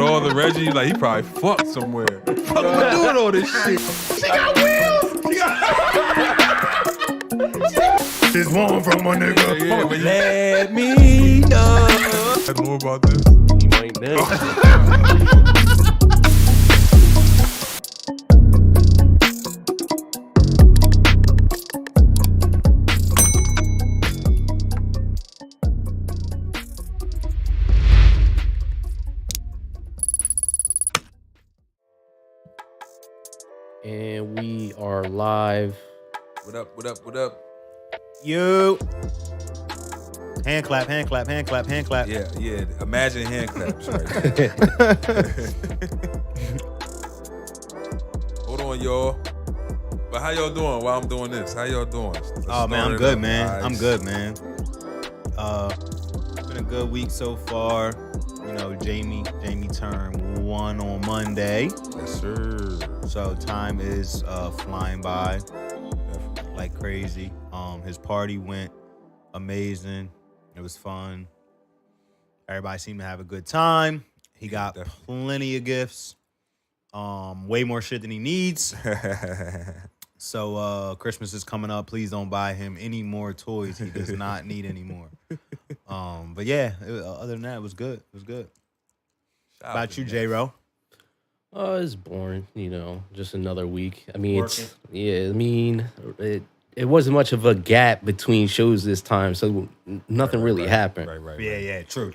saw the Reggie, like he probably fucked somewhere. Fuck, I'm doing all this shit. She got wheels. This one from my nigga. Yeah, Let me know. I know about this. You might know. And we are live. What up? What up? What up? You. Hand clap, hand clap, hand clap, hand clap. Yeah. Imagine hand claps right Hold on, y'all. But how y'all doing while I'm doing this? How y'all doing? Oh man, I'm good, man. I'm good, man. It's been a good week so far. You know, Jamie turned 1 on Monday. Yes, sir. So time is flying by Definitely. like crazy. His party went amazing. It was fun. Everybody seemed to have a good time. He got plenty of gifts. Way more shit than he needs. So Christmas is coming up. Please don't buy him any more toys. He does not need any more. But yeah, other than that, it was good. It was good. How about you, J-Ro? It's boring, you know, just another week. I mean, Working. it wasn't much of a gap between shows this time, so nothing really happened. Right. Yeah. True.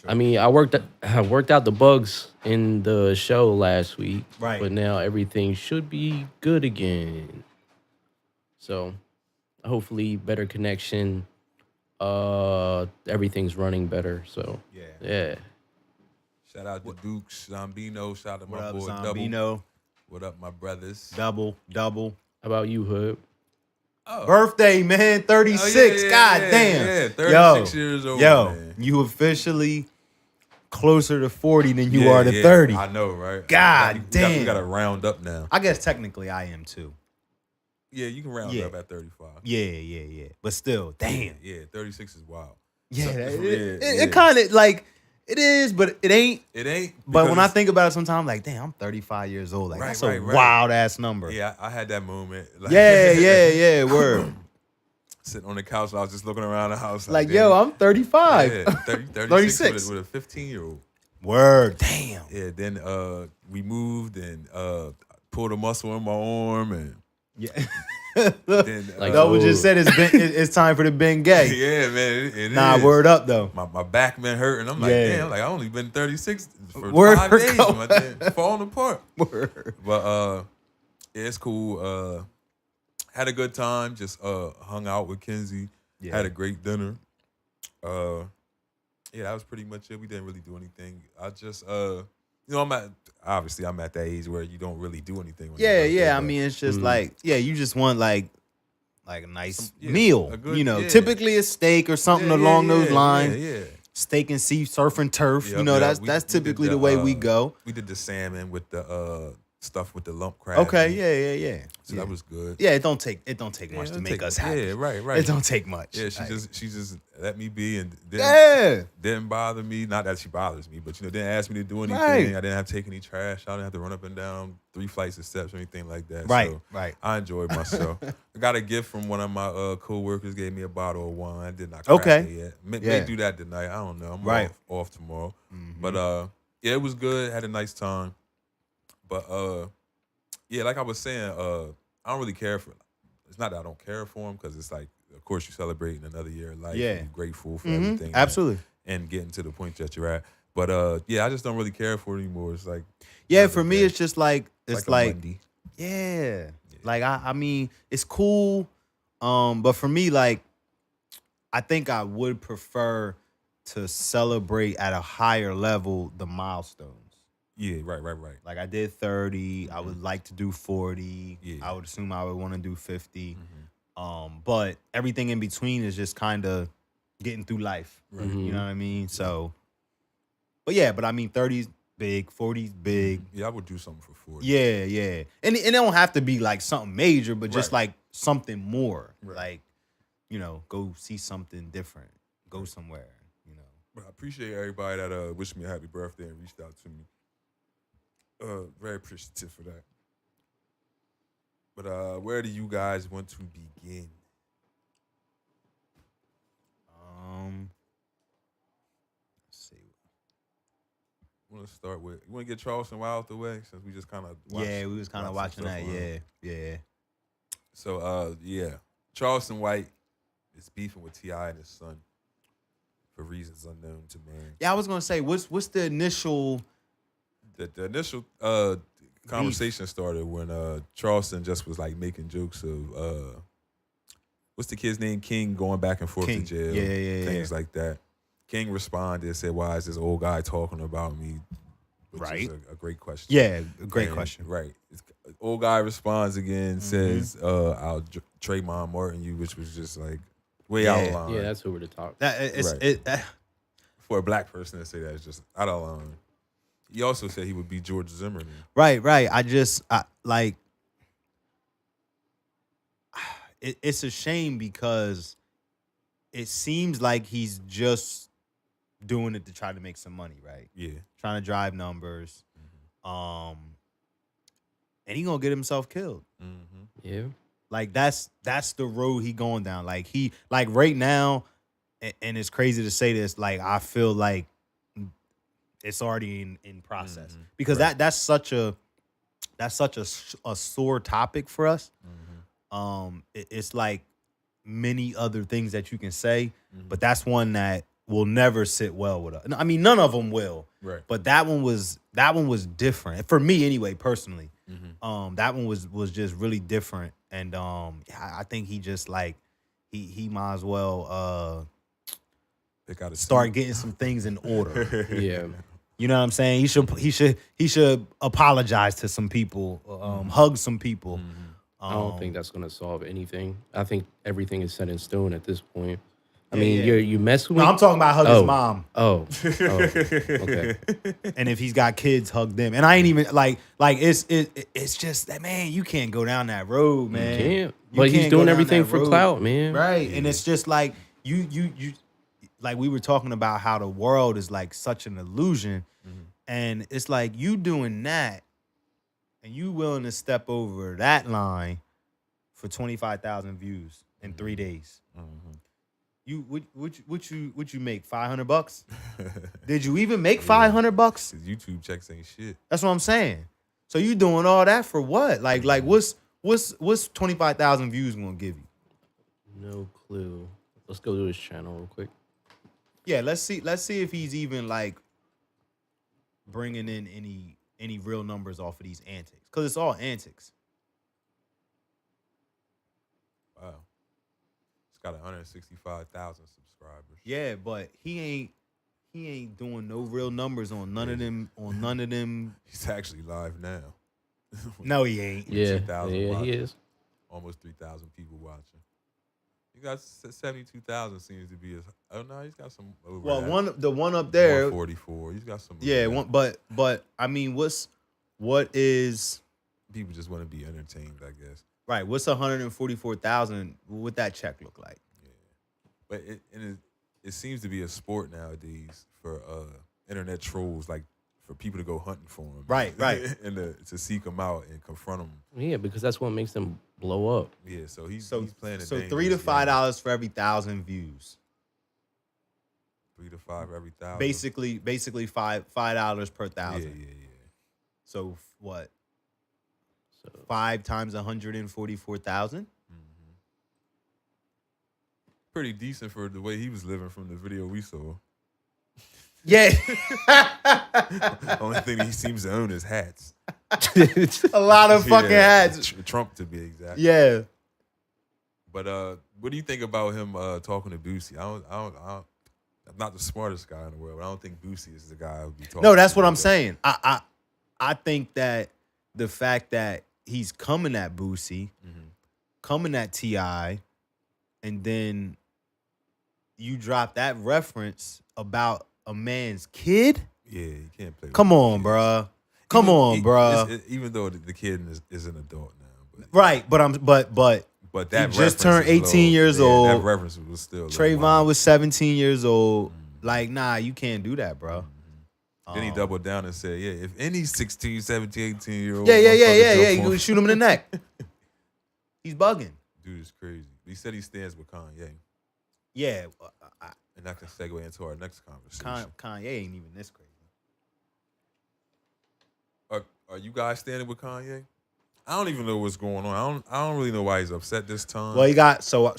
I mean, I worked out the bugs in the show last week, Right. But now everything should be good again. So, hopefully, better connection. Everything's running better. So, yeah. Shout out to Dukes, Zombino. Shout out to What my up, boy Zombino? Double. What up, my brothers? Double. How about you, Hood? Oh. Birthday, man, 36. God damn. Yeah, 36 years old. Man. You officially closer to 40 than you are to 30. I know, right? God damn. You got to round up now. I guess technically I am too. Yeah, you can round up at 35. Yeah. But still, damn. Yeah, 36 is wild. Yeah, So, it kind of like, it is, but it ain't. It ain't. But when I think about it sometimes, I'm like, damn, I'm 35 years old. Like, that's a right. wild-ass number. Yeah, I had that moment. Like, Yeah, word. Sitting on the couch, and I was just looking around the house. Like, yo, I'm 35. Yeah, 36 with a 15-year-old. Word, damn. Yeah, then we moved and pulled a muscle in my arm and Yeah. then Like, Double just said it's time for the Ben Gay. yeah, man. It Nah, is. word up though. My back been hurting. I'm like, damn, like I only been 36 for Word 5 days. go. My thing falling apart. Word. But yeah, it's cool. Had a good time. Just hung out with Kenzie. Yeah. Had a great dinner. Yeah, that was pretty much it. We didn't really do anything. I just you know, I'm at that age where you don't really do anything. When you're out there, Yeah. I but- mean, it's just like, you just want like a nice meal. meal. You know, typically a steak or something along those lines. Yeah. Steak and sea, surf and turf. Yep, you know, yep. that's We typically did the way we go. We did the salmon with the stuff with the lump crab. Okay, meat. yeah. So that was good. Yeah, it don't take much it to make take- us happy. Yeah, right. It don't take much. Yeah, she just let me be and didn't bother me. Not that she bothers me, but didn't ask me to do anything. Right. I didn't have to take any trash. I didn't have to run up and down 3 flights of steps or anything like that. Right, So right. I enjoyed myself. I got a gift from one of my coworkers. Gave me a bottle of wine. I did not crack it yet. May do that tonight. I don't know. I'm off tomorrow. Mm-hmm. But yeah, it was good. Had a nice time. But yeah, like I was saying, I don't really care for. It's not that I don't care for him because it's like, of course, you're celebrating another year of life. Yeah. And you're grateful for everything. Absolutely. And getting to the point that you're at. But yeah, I just don't really care for it anymore. It's like For me, it's just like it's a like Monday. yeah. Like I mean, it's cool. But for me, like, I think I would prefer to celebrate at a higher level the milestones. Yeah, right. Like I did 30. I would like to do 40. Yeah. I would assume I would want to do 50. But everything in between is just kind of getting through life. Right. You know what I mean? So, but I mean, 30's big, 40's big. Yeah, I would do something for 40. Yeah. And it don't have to be like something major, but just Right. like something more. Right. Like, go see something different. Go somewhere, But I appreciate everybody that wished me a happy birthday and reached out to me. Very appreciative for that. But where do you guys want to begin? Let's see. I want to start with. You want to get Charleston White out the way since we just kind of we was kind of watching that. Yeah. So Charleston White is beefing with T.I and his son for reasons unknown to man. Yeah, I was gonna say, what's the initial? The initial conversation started when Charleston just was like making jokes of what's the kid's name? King going back and forth to jail. Things like that. King responded and said, "Why is this old guy talking about me?" Which is a great question. Yeah, a great question. Right. Old guy responds again, says, "I'll Draymond Martin you," which was just like way out of line. Yeah, that's over the top. For a black person to say that is just out of line. He also said he would be George Zimmerman. Right. It's a shame because it seems like he's just doing it to try to make some money, right? Yeah. Trying to drive numbers. And he gonna get himself killed. Yeah. Like that's the road he going down. Like right now, and it's crazy to say this, like I feel like it's already in process. Because that's such a sore topic for us. It's like many other things that you can say, but that's one that will never sit well with us. I mean, none of them will. Right. But that one was different for me anyway, personally. That one was just really different, and I think he just like he might as well start getting some things in order. Yeah. You know what I'm saying? He should apologize to some people, hug some people. I don't think that's gonna solve anything. I think everything is set in stone at this point. I mean, you mess with. No, I'm talking about hug his mom. Oh, okay. And if he's got kids, hug them. And I ain't even like it's just that, man. You can't go down that road, man. You can't. But he's doing everything for clout, man. Right. Yeah. And it's just like you like we were talking about how the world is like such an illusion, and it's like you doing that, and you willing to step over that line for 25,000 views in 3 days. You would you make $500? Did you even make $500? YouTube checks ain't shit. That's what I'm saying. So you doing all that for what? Like what's 25,000 views gonna give you? No clue. Let's go to his channel real quick. Yeah, let's see if he's even like bringing in any real numbers off of these antics, because it's all antics. Wow. It's got 165,000 subscribers. Yeah, but he ain't doing no real numbers on none of them. He's actually live now. No, he ain't. Yeah, watching. he is. Almost 3,000 people watching. He got 72,000 seems to be his. Oh no, he's got some over. Well, the one up there, 144. He's got some. Yeah, but I mean, what is? People just want to be entertained, I guess. Right. What's 144,000? What that check look like? Yeah, but it seems to be a sport nowadays for internet trolls, like for people to go hunting for him. Right. And to seek him out and confront him. Yeah, because that's what makes them blow up. Yeah, so he's playing a So dangerous $3 to $5 for every 1,000 views. 3 to 5 every 1,000. Basically $5 per 1,000. Yeah. So what? So 5 times 144,000. Pretty decent for the way he was living from the video we saw. Yeah. Only thing he seems to own is hats. A lot of fucking hats. Trump, to be exact. Yeah. But what do you think about him talking to Boosie? I'm not the smartest guy in the world, but I don't think Boosie is the guy who would be talking. No, that's what I'm saying. I think that the fact that he's coming at Boosie, coming at T.I, and then you drop that reference about a man's kid. Yeah, you can't play. Come on, bruh. Come on, bruh. Even though the kid is an adult now, but right? But that he just turned 18 years old. That reference was still. Trayvon was 17 years old. Like, nah, you can't do that, bro. Then he doubled down and said, yeah, if any 16, 17, 18-year-old. Yeah. You can shoot him in the neck. He's bugging. Dude is crazy. He said he stands with Kanye. Yeah. And that can segue into our next conversation. Kanye ain't even this crazy. Are you guys standing with Kanye? I don't even know what's going on. I don't really know why he's upset this time. Well, he got so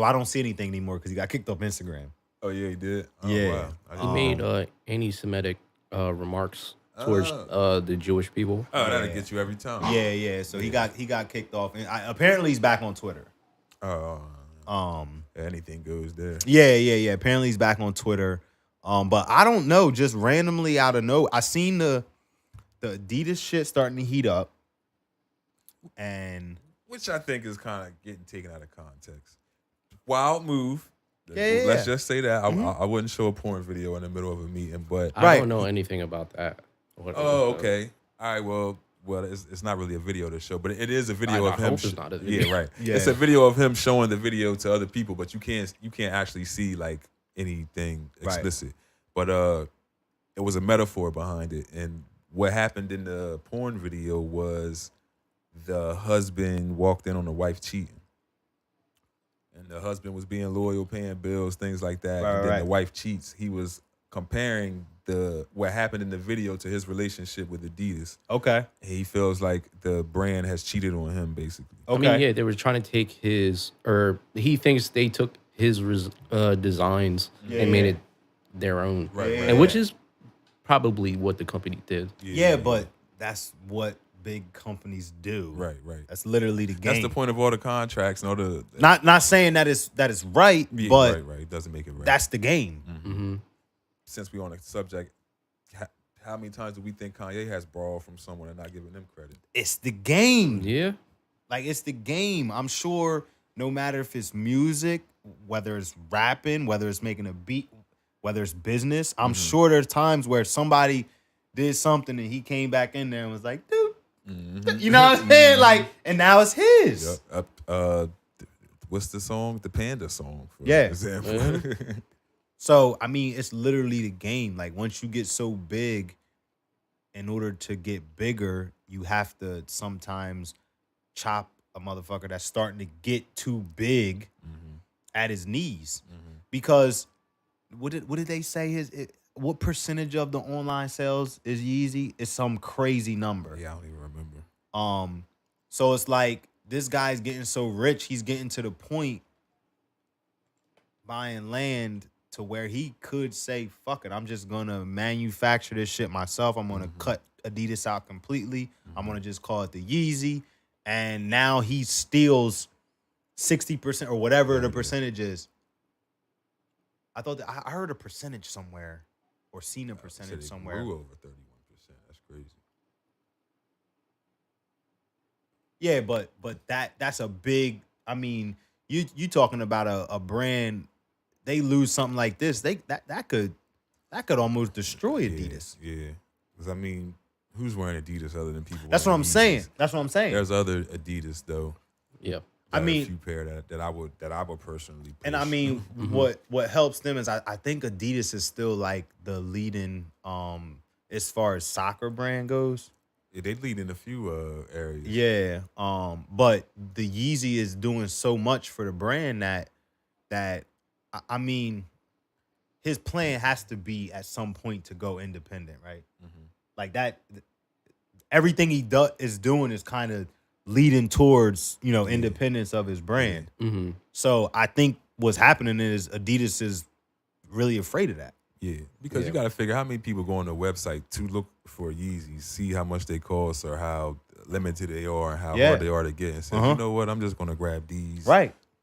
I don't see anything anymore because he got kicked off Instagram. Oh yeah, he did. Oh, Yeah. wow. He made anti-Semitic remarks towards the Jewish people. Oh, that'll get you every time. Yeah. So he got kicked off, and apparently he's back on Twitter. Anything goes there. Yeah. Apparently he's back on Twitter. But I don't know. Just randomly out of nowhere, I seen the Adidas shit starting to heat up, and which I think is kind of getting taken out of context. Wild move. Yeah. Let's just say that. I wouldn't show a porn video in the middle of a meeting, but I don't know anything about that. Okay. All right. Well, it's not really a video to show, but it is a video of him. It's not a video. Yeah, right. Yeah. It's a video of him showing the video to other people, but you can't actually see like anything explicit. Right. But it was a metaphor behind it, and what happened in the porn video was the husband walked in on the wife cheating. And the husband was being loyal, paying bills, things like that. And then the wife cheats. He was comparing what happened in the video to his relationship with Adidas. Okay. He feels like the brand has cheated on him, basically. Okay. I mean, yeah, they were trying to take he thinks they took his designs and made it their own. Right. And which is probably what the company did. Yeah, but that's what big companies do. Right. That's literally the game. That's the point of all the contracts and all the... Not saying that is right, but right. It doesn't make it right. that's the game. Mm-hmm. Since we're on the subject, how many times do we think Kanye has borrowed from someone and not giving them credit? It's the game. Yeah. Like, it's the game. I'm sure no matter if it's music, whether it's rapping, whether it's making a beat, whether it's business, I'm sure there's times where somebody did something and he came back in there and was like, dude, you know what I'm saying? Like, and now it's his. What's the song? The Panda song, for Yeah. example. So, I mean, it's literally the game. Like, once you get so big, in order to get bigger, you have to sometimes chop a motherfucker that's starting to get too big at his knees. Because what did they say? What percentage of the online sales is Yeezy? It's some crazy number. Yeah, I don't even remember. So it's like this guy's getting so rich, he's getting to the point buying land to where he could say, fuck it, I'm just gonna manufacture this shit myself. I'm gonna cut Adidas out completely. I'm gonna just call it the Yeezy. And now he steals 60% or whatever the percentage is. I thought I heard a percentage somewhere or seen a percentage somewhere. Grew over 31%. That's crazy. Yeah, but that's a big. I mean, you talking about a brand. They lose something like this, that could almost destroy Adidas. Yeah, because I mean, who's wearing Adidas other than people? That's what I'm saying. That's what I'm saying. There's other Adidas though. Yeah. I mean, a few pair that I would personally push. And I mean, what helps them is I think Adidas is still like the leading as far as soccer brand goes. Yeah, they lead in a few areas. Yeah. But the Yeezy is doing so much for the brand that I mean, his plan has to be at some point to go independent, right? Like that. Everything he is doing is kind of leading towards, independence of his brand. So I think what's happening is Adidas is really afraid of that. Yeah, because you got to figure how many people go on the website to look for Yeezys, see how much they cost or how limited they are and how hard they are to get, and say, you know what, I'm just gonna grab these,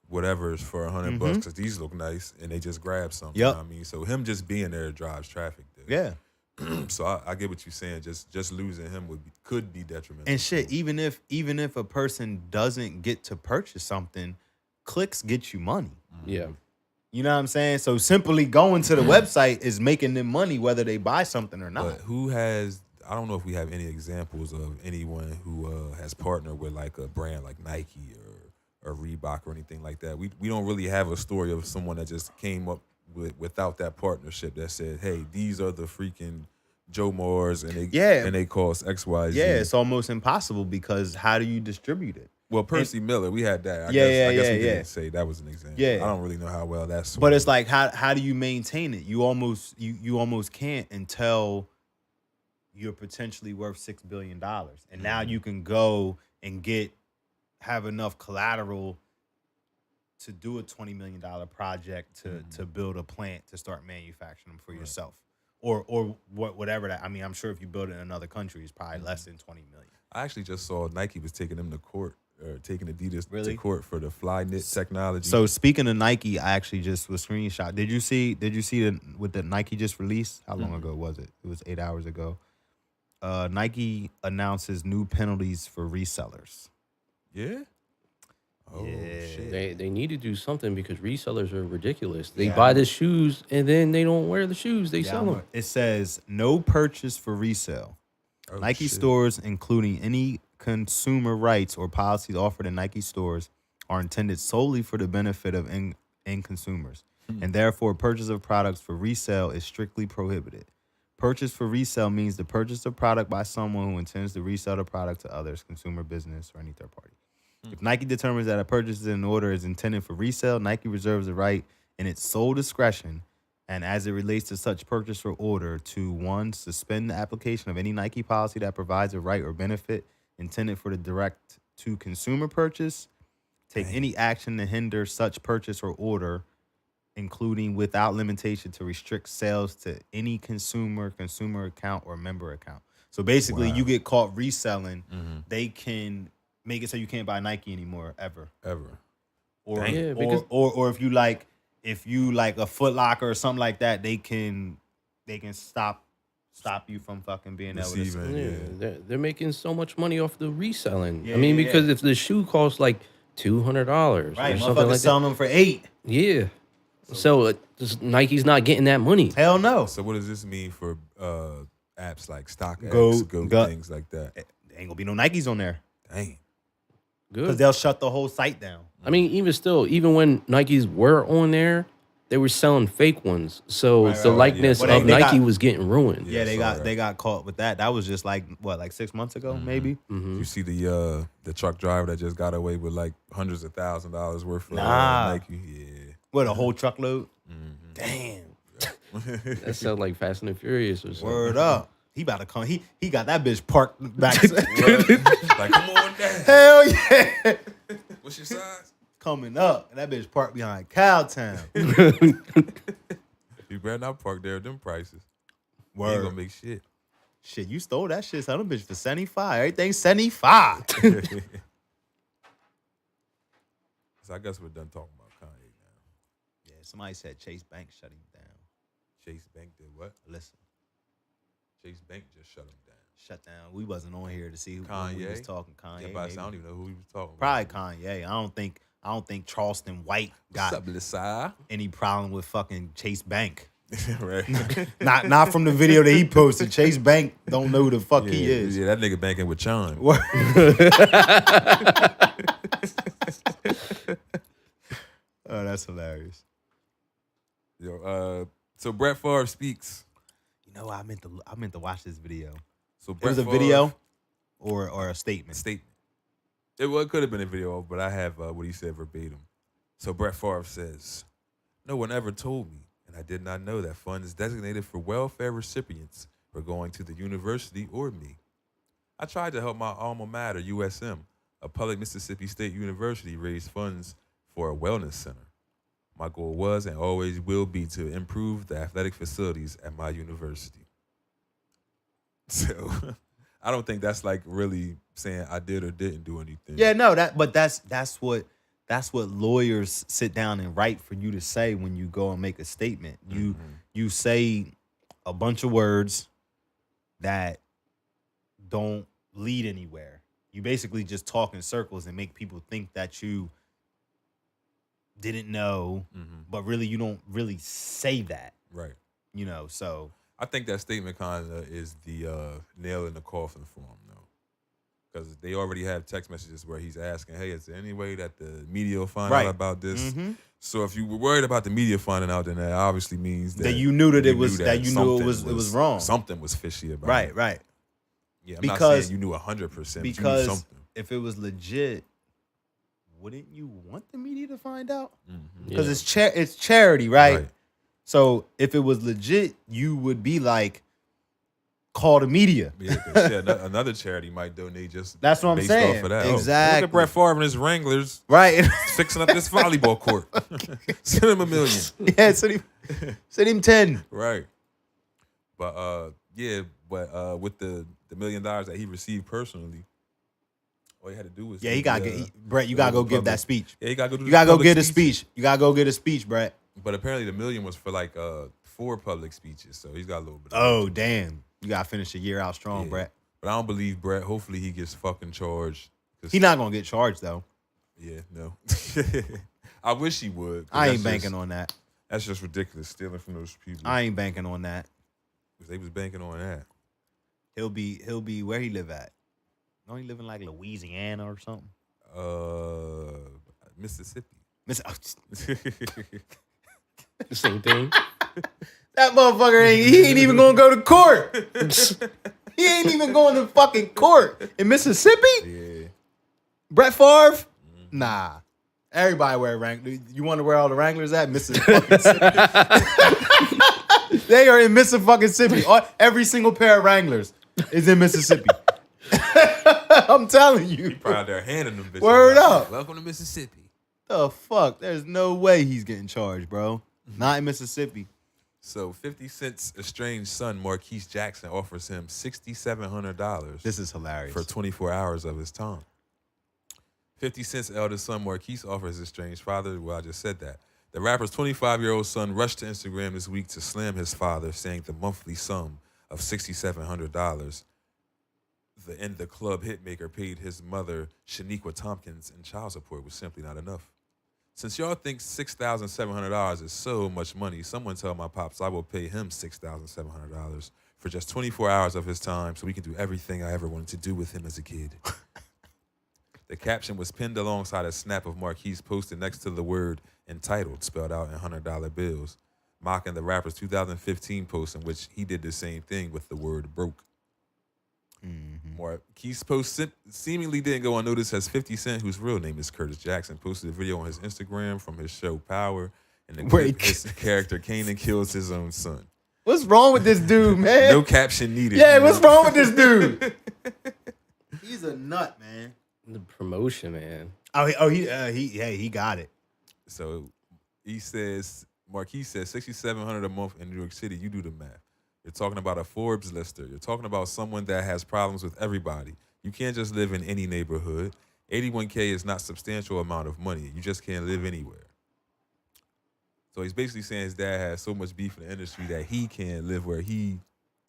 whatever is for $100 because these look nice, and they just grab something. You know what I mean, so him just being there drives traffic there. Yeah. So I get what you're saying. Just losing him could be detrimental. And shit, even if a person doesn't get to purchase something, clicks get you money. Yeah. You know what I'm saying? So simply going to the website is making them money whether they buy something or not. But I don't know if we have any examples of anyone who has partnered with like a brand like Nike or Reebok or anything like that. We don't really have a story of someone that just came up without that partnership that said, hey, these are the freaking Joe Moores and they cost XYZ. Yeah, it's almost impossible because how do you distribute it? Well, Percy Miller, we had that. I guess we didn't say that was an example. Yeah. I don't really know how well that's. But it's like how do you maintain it? You almost can't until you're potentially worth $6 billion, and now you can go and have enough collateral to do a $20 million project to build a plant to start manufacturing them for yourself, or whatever that. I mean, I'm sure if you build it in another country, it's probably less than 20 million. I actually just saw Nike was taking them to court, or taking Adidas to court for the fly knit technology. So speaking of Nike, I actually just was screenshot. Did you see what the Nike just released? How long ago was it? It was 8 hours ago. Nike announces new penalties for resellers. Yeah. Oh shit. They need to do something because resellers are ridiculous. They buy the shoes and then they don't wear the shoes. They sell them. It says no purchase for resale. Nike stores, including any consumer rights or policies offered in Nike stores, are intended solely for the benefit of end consumers, and therefore purchase of products for resale is strictly prohibited. Purchase for resale means the purchase of product by someone who intends to resell the product to others, consumer, business, or any third party. If Nike determines that a purchase in order is intended for resale, Nike reserves the right in its sole discretion and as it relates to such purchase or order to 1, suspend the application of any Nike policy that provides a right or benefit intended for the direct-to-consumer purchase, take any action to hinder such purchase or order, including without limitation to restrict sales to any consumer account, or member account. So basically, you get caught reselling, they can make it so you can't buy Nike anymore ever. Or if you like a Foot Locker or something like that, they can stop you from fucking being able to. They're making so much money off the reselling. Because if the shoe costs like $200, right, or something like selling them for $8. Yeah. So Nike's not getting that money. Hell no. So what does this mean for apps like StockX, Go, things like that? There ain't gonna be no Nikes on there. Dang. Good. Because they'll shut the whole site down. I mean, even when Nikes were on there, they were selling fake ones. So the likeness of Nike was getting ruined. Yeah, they got caught with that. That was just like 6 months ago, maybe. You see the truck driver that just got away with like hundreds of $1,000s worth of Nike. Yeah. What, a whole truckload? Damn. That sounds like Fast and the Furious or something. Word up. He about to come. He got that bitch parked back. Like, come on down. Hell yeah. What's your size? Coming up. And that bitch parked behind Cowtown. You better not park there at them prices. Word. You ain't gonna make shit. Shit, you stole that shit. Son of a bitch for 75. Everything's 75. So I guess we're done talking about Kanye now. Yeah, somebody said Chase Bank shut him down. Chase Bank did what? Listen. Chase Bank just shut him down. Shut down. We wasn't on here to see who he was talking. Kanye. Yeah, but I don't even know who he was talking Probably about. Kanye. I don't think Charleston White got any problem with fucking Chase Bank. Right. not from the video that he posted. Chase Bank don't know who the fuck he is. Yeah, that nigga banking with Chime. Oh, that's hilarious. Yo, so Brett Favre speaks. You know, I meant to watch this video. So Brett Favre, video or a statement. Statement. It could have been a video, but I have what he said verbatim. So Brett Favre says, "No one ever told me, and I did not know that funds designated for welfare recipients were going to the university or me. I tried to help my alma mater, USM, a public Mississippi State University, raise funds for a wellness center. My goal was and always will be to improve the athletic facilities at my university." So I don't think that's like really saying I did or didn't do anything. Yeah, no, that's what lawyers sit down and write for you to say when you go and make a statement. You say a bunch of words that don't lead anywhere. You basically just talk in circles and make people think that you didn't know, but really you don't really say that. Right. You know, so I think that statement kind of is the nail in the coffin for him, though. because they already have text messages where he's asking, hey, is there any way that the media will find Right. out about this? Mm-hmm. So if you were worried about the media finding out, then that obviously means that you knew that you it was knew that you knew it was wrong. Something was fishy about Right, it. right. Yeah, I'm Because- not saying you knew 100%, but you knew Because something. if it was legit, wouldn't you want the media to find out? Mm-hmm. Because it's charity, right? Right. So if it was legit, you would be like, call the media. Yeah, 'cause, another charity might donate just That's what I'm based saying. off of that. Exactly. Look at Brett Favre and his Wranglers Right. fixing up this volleyball court. Send him $1 million. Yeah, send him 10. Right. But with the $1 million that he received personally, all he had to do was Yeah, he gotta Brett, you gotta go give that speech. Yeah, he gotta go do You gotta go public get a speech. You gotta go get a speech, Brett. But apparently the $1 million was for like 4 public speeches, so he's got a little bit. Oh, damn. You gotta finish the year out strong, Yeah. Brett. But I don't believe Brett. Hopefully he gets fucking charged. He's not gonna get charged though. Yeah, no. I wish he would. I ain't banking on that. That's just ridiculous, stealing from those people. I ain't banking on that. They was banking on that. He'll be where he live at. Don't he live in like Louisiana or something? Mississippi. The same thing. That motherfucker he ain't even gonna go to court. He ain't even going to fucking court in Mississippi. Yeah. Brett Favre? Nah. Everybody wear Wranglers. You want to wear all the Wranglers at Mississippi? They are in Mississippi. Every single pair of Wranglers is in Mississippi. I'm telling you. Probably out there handing them bitches. Word up. Welcome to Mississippi. The fuck? There's no way he's getting charged, bro. Not in Mississippi. So 50 Cent's estranged son, Marquise Jackson, offers him $6,700. This is hilarious. For 24 hours of his time. 50 Cent's eldest son, Marquise, offers his estranged father. Well, I just said that. The rapper's 25-year-old son rushed to Instagram this week to slam his father, saying the monthly sum of $6,700 the club hitmaker paid his mother, Shaniqua Tompkins, in child support was simply not enough. Since y'all think $6,700 is so much money, someone tell my pops I will pay him $6,700 for just 24 hours of his time so we can do everything I ever wanted to do with him as a kid. The caption was pinned alongside a snap of Marquise posted next to the word entitled, spelled out in $100 bills, mocking the rapper's 2015 post in which he did the same thing with the word broke. Marquise post seemingly didn't go unnoticed as 50 Cent, whose real name is Curtis Jackson, posted a video on his Instagram from his show Power, and the clip, his character Kanan kills his own son. What's wrong with this dude, man? No caption needed. Yeah, what's wrong with this dude? He's a nut, man. The promotion, man. He got it. So he says, Marquise says $6,700 a month in New York City. You do the math. You're talking about a Forbes lister. You're talking about someone that has problems with everybody. You can't just live in any neighborhood. 81K is not a substantial amount of money. You just can't live anywhere. So he's basically saying his dad has so much beef in the industry that he can't live where he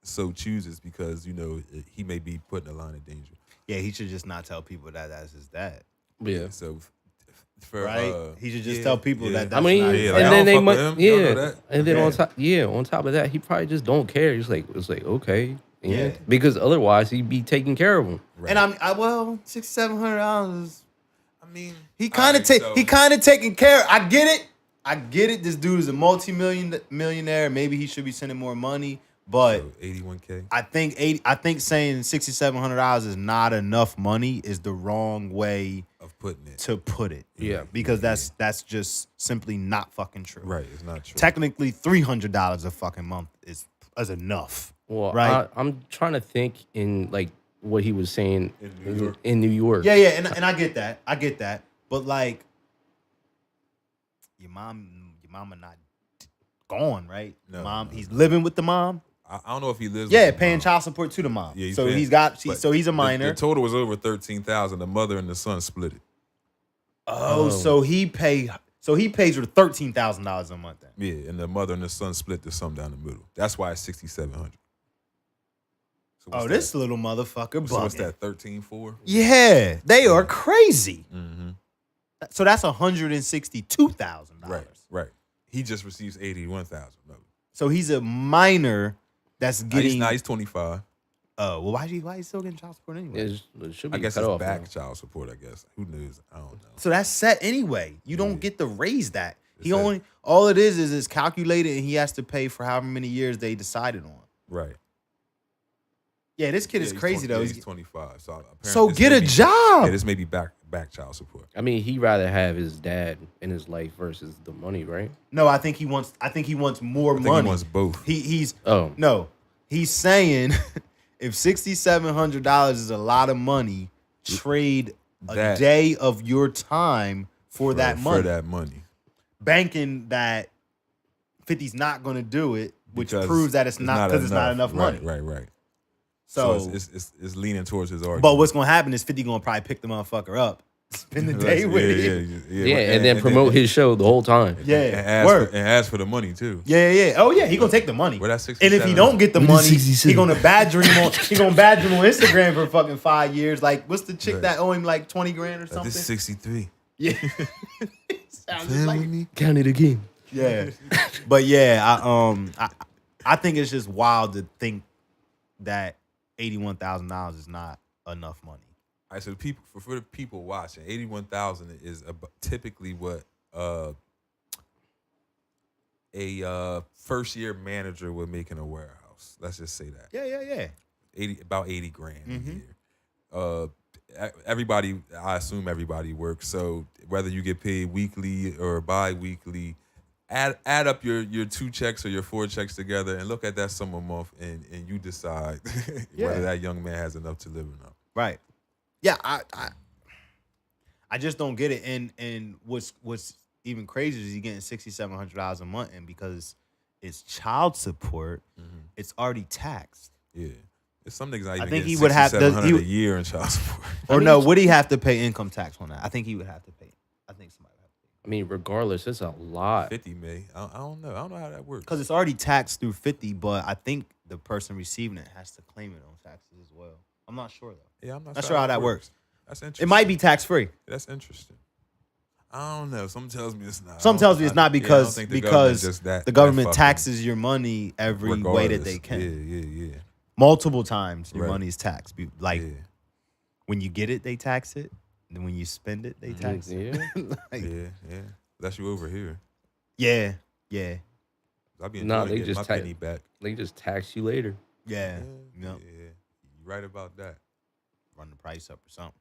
so chooses because, you know, he may be put in a line of danger. Yeah, he should just not tell people that that's his dad. Yeah. So for right, he should just tell people that. That's I mean, not yeah, his like, and I then they don't fuck might, with him. You don't know yeah, that? and then Yeah. on top of that, he probably just don't care. He's like, it's like okay, Yeah. because otherwise he'd be taking care of him. Right. And $600-$700. I mean, He kind of taking care. I get it. This dude is a millionaire. Maybe he should be sending more money. But so 81K. I think saying $6,700 is not enough money is the wrong way Of putting it. to put it. Yeah. Because that's just simply not fucking true. Right, it's not true. Technically, $300 a fucking month is enough. Well, right. I'm trying to think in like what he was saying In New York. in New York. Yeah, and I get that. But like, your mama not gone, right? No, mom, no, he's no. living with the mom. I don't know if he lives. Yeah, with the paying mom. child support to the mom. Yeah, so paying- he's a minor. The total was over 13,000. The mother and the son split it. So he pays her $13,000 a month then. Yeah, and the mother and the son split the sum down the middle. That's why it's 6,700. So This little motherfucker So what's bugging. that? 13.4. Yeah, they are crazy. Mm-hmm. So that's $162,000. Right. He just receives 81,000. No, So he's a minor that's getting. he's 25. Oh, well, why you still getting child support anyway? It should be I guess cut it's off back now. child support. I guess who knows? I don't know. So that's set anyway. You don't get to raise that. It's set. All it is it's calculated, and he has to pay for however many years they decided on. Right. Yeah, this kid is crazy though. He's 25. So get a job. Yeah, this may be back child support. I mean, he'd rather have his dad in his life versus the money, right? No, I think he wants more money. He wants both. He's saying if $6,700 is a lot of money, trade a day of your time for that money. For that money. Banking that 50's not going to do it, which proves that it's not because it's not enough money. Right. So it's leaning towards his argument. But what's going to happen is 50 going to probably pick the motherfucker up, spend the day with him. Yeah, and then promote his show the whole time. Yeah, and ask for the money too. Yeah. Oh yeah, he gonna take the money. Where that 67? And if he don't get the money, he gonna badger him on. He gonna badger him on Instagram for fucking 5 years. Like, what's the chick that owe him like 20 grand or something? This is 63. Yeah. Sounds like Count it again. Yeah. But yeah, I think it's just wild to think that $81,000 is not enough money. All right, so the people for the people watching, 81,000 is typically what a first year manager would make in a warehouse. Let's just say that. Yeah. About 80 grand a year. Everybody, I assume everybody works. So whether you get paid weekly or bi-weekly, add up your 2 checks or your 4 checks together and look at that sum a month and you decide whether that young man has enough to live or not. Right. Yeah, I just don't get it. And what's even crazier is he getting $6,700 a month, and because it's child support, it's already taxed. Yeah. It's some niggas not even I think getting he would have to $6,700 a year in child support. Or no, would he have to pay income tax on that? I think he would have to pay. I think somebody would have to pay. I mean, regardless, it's a lot. 50 may. I don't know. I don't know how that works. Because it's already taxed through 50, but I think the person receiving it has to claim it on taxes as well. I'm not sure though. Yeah, I'm not sure how that works. That's interesting. It might be tax free. That's interesting. I don't know. Something tells me it's not. Some tells me it's not because the government that taxes your money every way that they can. Yeah. Multiple times your Right. money's taxed. Like when you get it, they tax it. And then when you spend it, they tax it. Yeah. Unless you over here. Yeah. I'll be Nah, enjoying getting my penny back. They just tax you later. Yeah. You're right about that. Run the price up or something.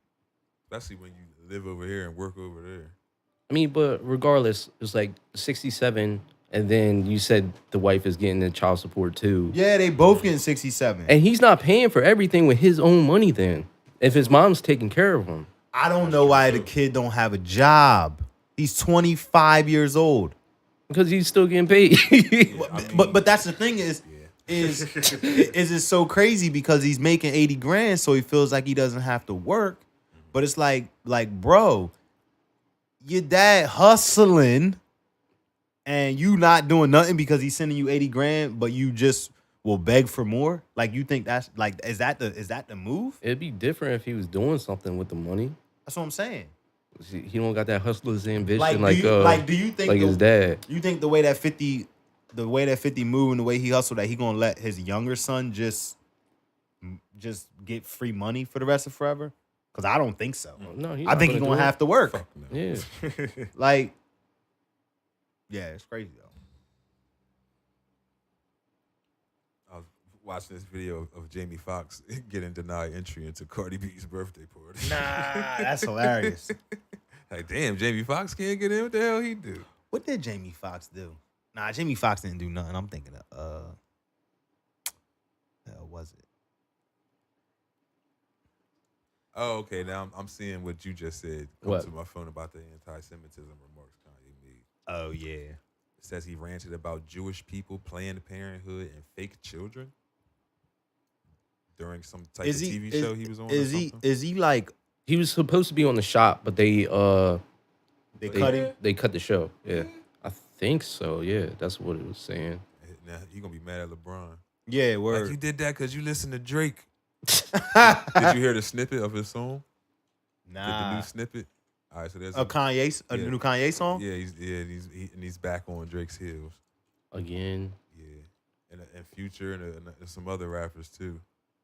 Especially when you live over here and work over there. I mean, but regardless, it's like 67, and then you said the wife is getting the child support too. Yeah, they both getting 67. And he's not paying for everything with his own money then, if his mom's taking care of him. I don't know why the kid don't have a job. He's 25 years old. Because he's still getting paid. But that's the thing is it so crazy because he's making 80 grand, so he feels like he doesn't have to work. But it's like, bro, your dad hustling and you not doing nothing because he's sending you 80 grand, but you just will beg for more. Like, you think that's like, is that the move? It'd be different if he was doing something with the money. That's what I'm saying. He don't got that hustler's ambition Do you think his dad? You think the way that 50 move and the way he hustled, that he gonna let his younger son just get free money for the rest of forever? Because I don't think so. No, I think he's gonna have to work. Fuck no. Yeah. It's crazy though. I was watching this video of Jamie Foxx getting denied entry into Cardi B's birthday party. Nah, that's hilarious. Like, damn, Jamie Foxx can't get in. What the hell he do? What did Jamie Foxx do? Nah, Jamie Foxx didn't do nothing. I'm thinking of hell was it? Oh, okay. Now I'm seeing what you just said. Come What? to my phone about the anti-Semitism remarks Kanye made. Oh yeah. It says he ranted about Jewish people, Planned Parenthood, and fake children during some type of TV show he was on. Is he like He was supposed to be on the shop, but they cut him? They cut the show. Yeah. I think so. Yeah, that's what it was saying. Now you gonna be mad at LeBron. Yeah, word. Like, you did that because you listened to Drake. Did you hear the snippet of his song? Nah. The new snippet. All right, so there's A new Kanye song? Yeah, he's back on Drake's heels Again. Yeah, and Future and some other rappers too.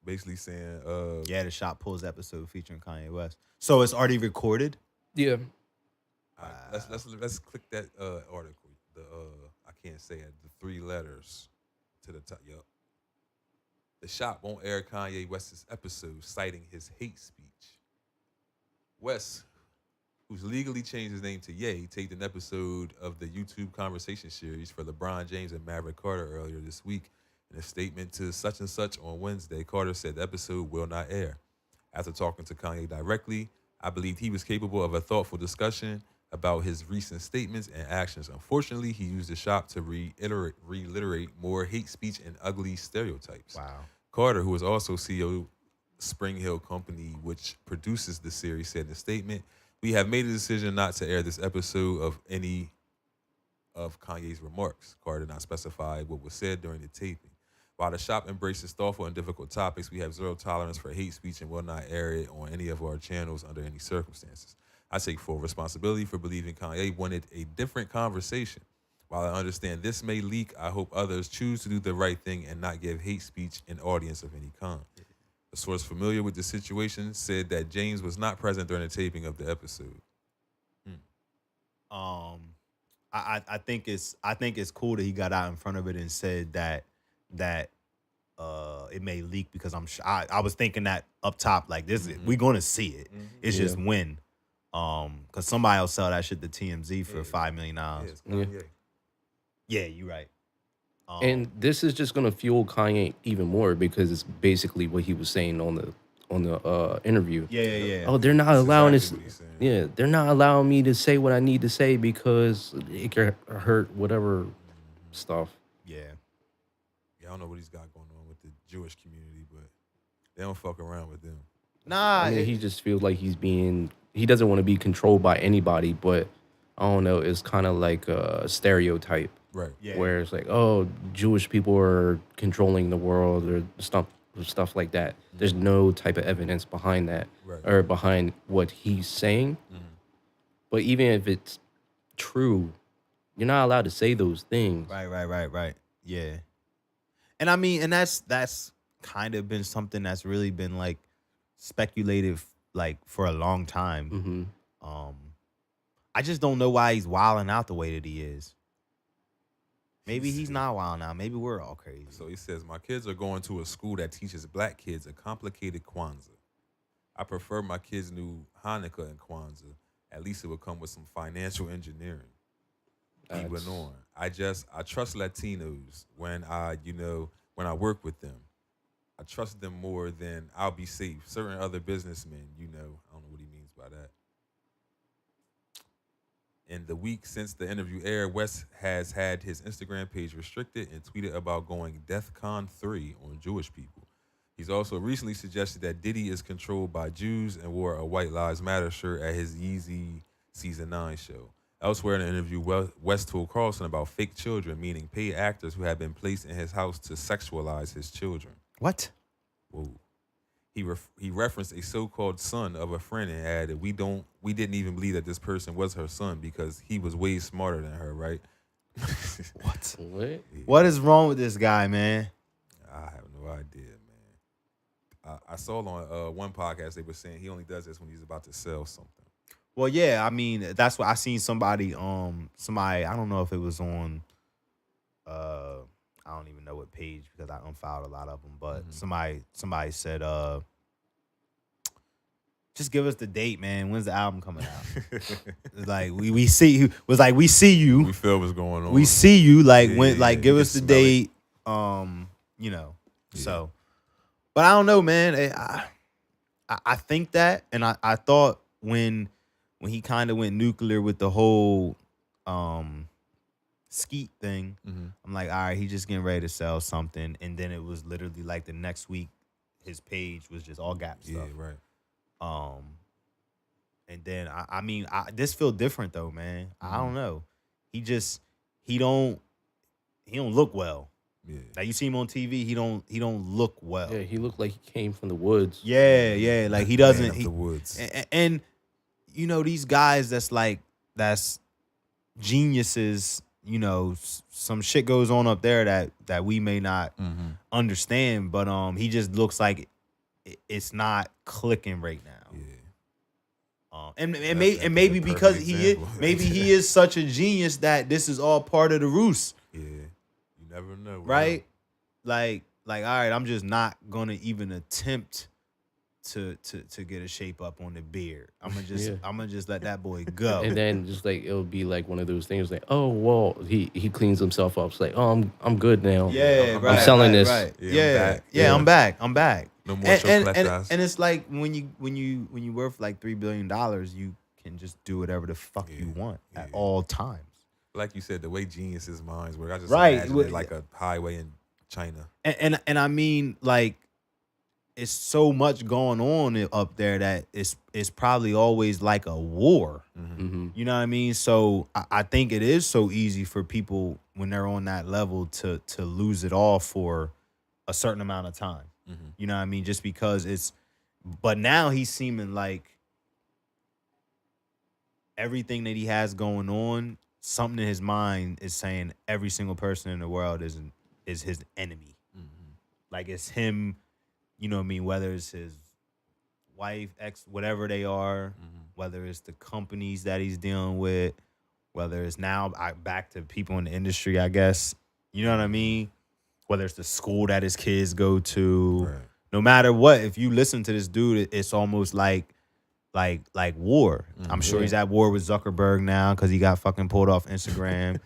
basically saying, the Shop Pulls episode featuring Kanye West. So it's already recorded? Yeah. all right, let's click that article. The I can't say it. The 3 letters to the top. Yup. The Shop won't air Kanye West's episode, citing his hate speech. West, who's legally changed his name to Ye, taped an episode of the YouTube conversation series for LeBron James and Maverick Carter earlier this week. In a statement to such and such on Wednesday, Carter said the episode will not air. After talking to Kanye directly, I believed he was capable of a thoughtful discussion about his recent statements and actions. Unfortunately, he used the Shop to reiterate more hate speech and ugly stereotypes. Wow. Carter, who is also CEO of Spring Hill Company, which produces the series, said in a statement, "We have made a decision not to air this episode of any of Kanye's remarks." Carter did not specify what was said during the taping. While the Shop embraces thoughtful and difficult topics, we have zero tolerance for hate speech and will not air it on any of our channels under any circumstances. I take full responsibility for believing Kanye wanted a different conversation. While I understand this may leak, I hope others choose to do the right thing and not give hate speech an audience of any kind. A source familiar with the situation said that James was not present during the taping of the episode. I think it's cool that he got out in front of it and said that it may leak, because I was thinking that up top, like, this we're gonna see it. It's just when. Because somebody will sell that shit to TMZ for $5 million. Yeah, you're right. And this is just gonna fuel Kanye even more, because it's basically what he was saying on the interview. Yeah. Oh, they're not allowing exactly us. Yeah, they're not allowing me to say what I need to say because it could hurt whatever stuff. Yeah. I don't know what he's got going on with the Jewish community, but they don't fuck around with them. Nah, I mean, he just feels like he doesn't want to be controlled by anybody, but I don't know, it's kind of like a stereotype. Right. Yeah. Where it's like, oh, Jewish people are controlling the world or stuff like that. There's no type of evidence behind that, or behind what he's saying. But even if it's true, you're not allowed to say those things. Right. Yeah. And I mean, and that's kind of been something that's really been like speculative, like, for a long time. I just don't know why he's wilding out the way that he is. Maybe he's not wild now. Maybe we're all crazy. So he says, "My kids are going to a school that teaches black kids a complicated Kwanzaa. I prefer my kids knew Hanukkah and Kwanzaa. At least it would come with some financial engineering." He went on. I trust Latinos when I work with them. I trust them more than I'll be safe. Certain other businessmen, I don't know what he means by that. In the week since the interview aired, West has had his Instagram page restricted and tweeted about going DEFCON 3 on Jewish people. He's also recently suggested that Diddy is controlled by Jews and wore a White Lives Matter shirt at his Yeezy Season 9 show. Elsewhere in the interview, West told Carlson about fake children, meaning paid actors who had been placed in his house to sexualize his children. What? Whoa. He referenced a so-called son of a friend and added, we didn't even believe that this person was her son because he was way smarter than her, right? What? What? What is wrong with this guy, man? I have no idea, man. I saw on one podcast they were saying he only does this when he's about to sell something. Well, yeah, I mean, that's what I seen somebody, I don't know if it was on, I don't even know what page because I unfollowed a lot of them, but somebody said, just give us the date, man. When's the album coming out? It's like we see you. Was like we see you. We feel what's going on. We see you. Like when, like give you us the can smell date. Yeah. So, but I don't know, man. I think that, and I thought when he kind of went nuclear with the whole Skeet thing, I'm like, all right, he just getting ready to sell something, and then it was literally like the next week, his page was just all Gap stuff. Yeah, right. And then I mean, this feel different though, man. I don't know. He don't look well. Yeah. Like you see him on TV, he don't look well. Yeah, he looked like he came from the woods. Yeah. Like he doesn't. Man of the woods. And you know these guys that's geniuses. You know, some shit goes on up there that we may not understand, but he just looks like it's not clicking right now. Yeah. And maybe because he is such a genius that this is all part of the ruse. Yeah, you never know, right? Like all right, I'm just not gonna even attempt to get a shape up on the beard. I'm gonna just let that boy go. And then just like it'll be like one of those things like, oh well, he cleans himself up. It's like, oh, I'm good now. Yeah, I'm selling this. Right. Yeah, I'm back. No more and it's like when you worth like $3 billion, you can just do whatever the fuck you want at all times. Like you said, the way geniuses' minds work, I just imagine it like a highway in China. And I mean, like, it's so much going on up there that it's probably always like a war. Mm-hmm. You know what I mean? So I think it is so easy for people when they're on that level to lose it all for a certain amount of time. Mm-hmm. You know what I mean? Just because but now he's seeming like everything that he has going on, something in his mind is saying every single person in the world is his enemy. Mm-hmm. Like it's him, you know what I mean? Whether it's his wife, ex, whatever they are, whether it's the companies that he's dealing with, whether it's now back to people in the industry, I guess. You know what I mean? Whether it's the school that his kids go to, right. No matter what, if you listen to this dude, it's almost like war. I'm sure he's at war with Zuckerberg now because he got fucking pulled off Instagram.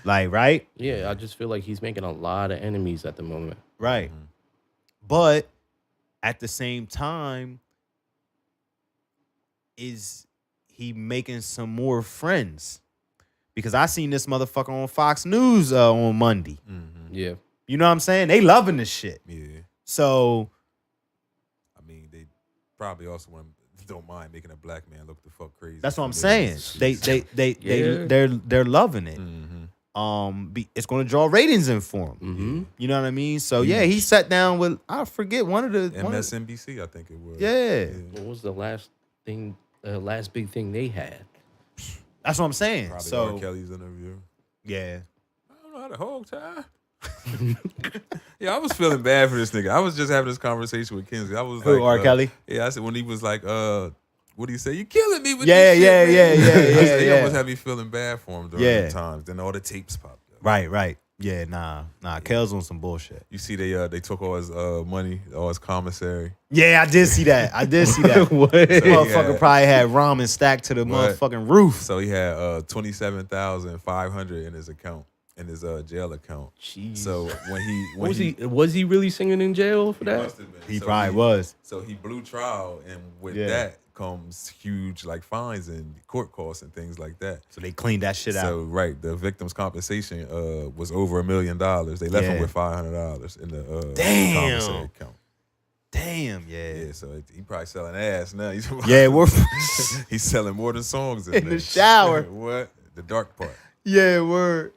Like, right? Yeah, I just feel like he's making a lot of enemies at the moment. Right. But at the same time, is he making some more friends? Because I seen this motherfucker on Fox News on Monday. Mm-hmm. Yeah. You know what I'm saying? They loving this shit. Yeah. So, I mean, they probably also don't mind making a black man look the fuck crazy. that's what I'm saying. They're loving it. Mm-hmm. It's going to draw ratings in for him. Mm-hmm. You know what I mean? So yeah, he sat down with I forget one of the MSNBC, I think it was. Yeah. What was the last big thing they had? That's what I'm saying. Probably so R. Kelly's interview. Yeah. I don't know how to hog tie. Yeah, I was feeling bad for this nigga. I was just having this conversation with Kenzie. I was Who, R. Kelly? Yeah, I said when he was like, what do you say? You killing me with Yeah, this shit, man. He yeah. almost had me feeling bad for him during the times. Then all the tapes popped up. Right. Yeah, nah. Kel's on some bullshit. You see, they took all his money, all his commissary. Yeah, I did see that. What? This motherfucker probably had ramen stacked to the motherfucking roof. So he had $27,500 in his account, in his jail account. Jeez. So was he really singing in jail for that? must have been. He So probably was. So he blew trial, and with that comes huge like fines and court costs and things like that. So they cleaned that shit out. So the victim's compensation was over $1 million. They left him with $500 in the commissary account. Damn, yeah. Yeah, so he probably selling ass now. He's selling more than songs in the shower. What? The dark part. Yeah, word.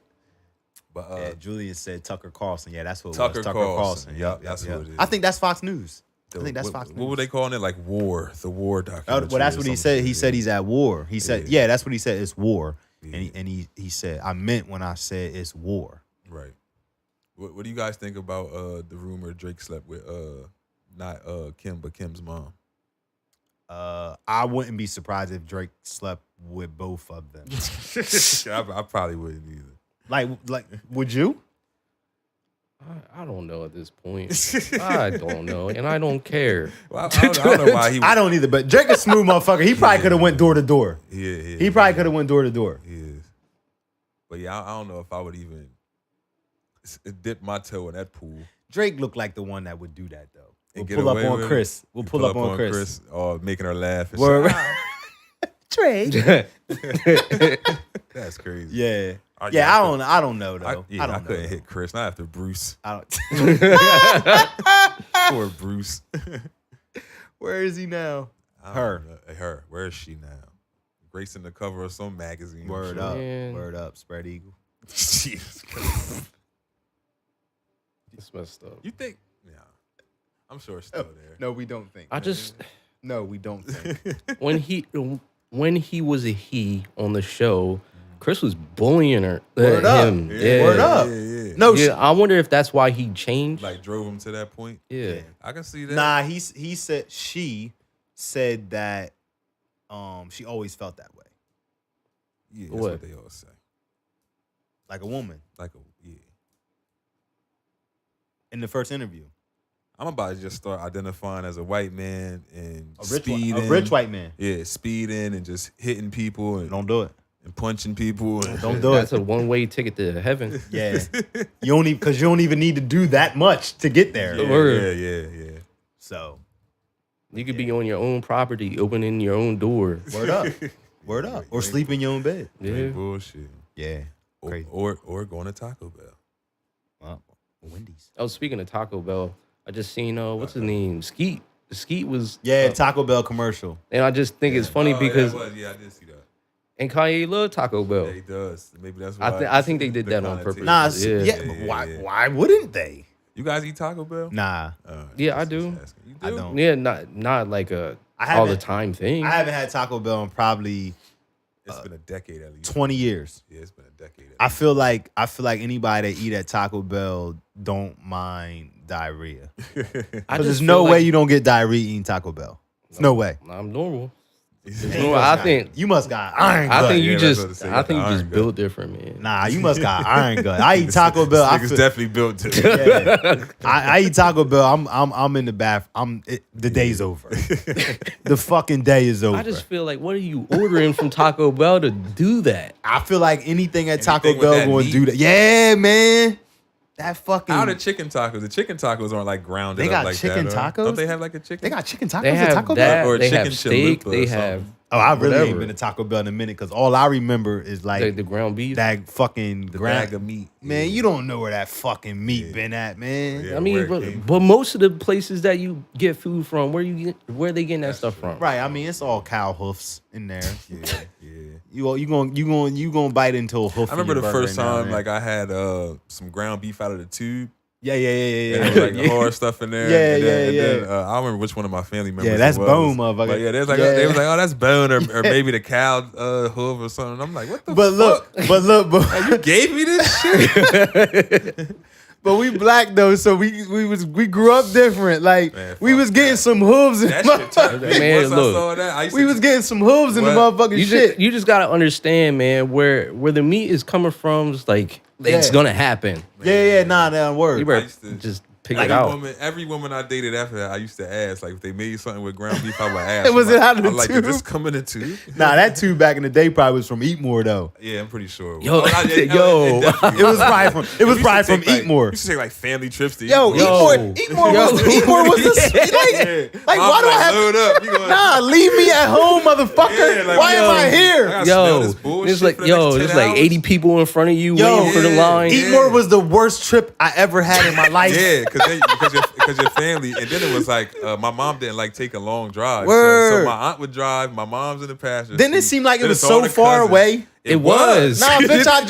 But Julius said Tucker Carlson. Yeah, that's what it Tucker was. Tucker Carlson. Yep, that's what it is. I think that's Fox News. I think that's Fox News. What were they calling it? Like war, the war documentary. Well, that's what he said. He said he's at war. He said, yeah, that's what he said. It's war. Yeah. And he said, I meant when I said it's war. Right. What do you guys think about the rumor Drake slept with not Kim but Kim's mom? I wouldn't be surprised if Drake slept with both of them. I probably wouldn't either. Like, would you? I don't know at this point. I don't know, and I don't care. Well, I don't know why he. I don't either. But Drake a smooth motherfucker. He probably could have went door to door. Yeah. He probably could have went door to door. He is. But yeah, I don't know if I would even dip my toe in that pool. Drake looked like the one that would do that though. And We'll pull up on Chris. We'll pull up on Chris. Or making her laugh. And Word. Drake. That's crazy. Yeah. I don't know though. I couldn't hit Chris. Not after Bruce. I don't. Poor Bruce. Where is he now? Her. Where is she now? Gracing the cover of some magazine. Word up. Word up. Spread eagle. Jesus Christ. It's messed up. You think? Yeah. I'm sure it's still there. No, we don't think. No, we don't think. when he was a he on the show, Chris was bullying her. Word up. Him. Yeah. Word up. Yeah. No, yeah. I wonder if that's why he changed. Like drove him to that point. Yeah. I can see that. Nah, he said that she always felt that way. Yeah, that's what they all say. Like a woman. Yeah. In the first interview. I'm about to just start identifying as a white man and a rich white man. Yeah, speeding and just hitting people and don't do it. And punching people. And don't do it. That's a one-way ticket to heaven. Yeah. Because you don't even need to do that much to get there. Yeah. So you could be on your own property, opening your own door. Word up. Word up. Or sleep in your own bed. Yeah. Bullshit. Yeah. Or going to Taco Bell. Well, Wendy's. Oh, speaking of Taco Bell, I just seen what's his name? Skeet. Skeet was Taco Bell commercial. And I just think it's funny because I did see that. And Kanye loved Taco Bell. Yeah, he does. Maybe that's why. I think they did that on purpose. Nah, but why wouldn't they? You guys eat Taco Bell? Nah. Yeah, I do. You do? I don't. Yeah, not like a all the time thing. I haven't had Taco Bell in probably it's been a decade at least. 20 years. Yeah, it's been a decade. I feel like anybody that eat at Taco Bell don't mind diarrhea. Because there's no way you don't get diarrhea eating Taco Bell. There's no way. I'm normal. I think you must got iron gut. I think you just built different, man. Nah, you must got iron gut. I eat Taco Bell. I definitely built different. Yeah. I eat Taco Bell. I'm in the bath. The day's over. The fucking day is over. I just feel like, what are you ordering from Taco Bell to do that? I feel like anything at Taco Bell going to do that. Yeah, man. That fucking. How are the chicken tacos? The chicken tacos aren't like grounded. They got like chicken that, tacos. Don't they have like a chicken? They got chicken tacos they have at Taco that, Bell, or they chicken have steak. They have. Oh, I really ain't been to Taco Bell in a minute because all I remember is like the ground beef. That fucking bag of meat. Man, you don't know where that fucking meat been at, man. Yeah, I mean, but most of the places that you get food from, where they getting that stuff from? Right. I mean, it's all cow hoofs in there. Yeah. You gonna bite into a hoof. I remember the first time like I had some ground beef out of the tube. Yeah. And there was like hard stuff in there. And then I don't remember which one of my family members. Yeah, that's it was. bone, motherfucker. But they was like, oh, that's bone, or maybe the cow hoof or something. I'm like, what the fuck? But look, like, you gave me this shit. But we black though, so we grew up different. Like we was getting some hooves in man, look, we was getting some hooves in the motherfucking shit. You just gotta understand, man, where the meat is coming from. It's like it's gonna happen. Nah, word. You better just pick it out. Every woman I dated after that, I used to ask, like, if they made something with ground beef, I would ask. Was it out of the tube? Like, is this coming in a tube? Nah, that tube back in the day probably was from EatMor though. Yeah, I'm pretty sure. It was probably from EatMor. You used to take like family trips to EatMor was the like why do I have load up? Nah, leave me at home, motherfucker. Yeah, like, why am I here? It's like there's like 80 people in front of you waiting for the line. EatMor was the worst trip I ever had in my life. Yeah, because your family, and then it was like my mom didn't like take a long drive. So my aunt would drive, my mom's in the passenger. Didn't it seem like it was so far away? It was. Nah, bitch, I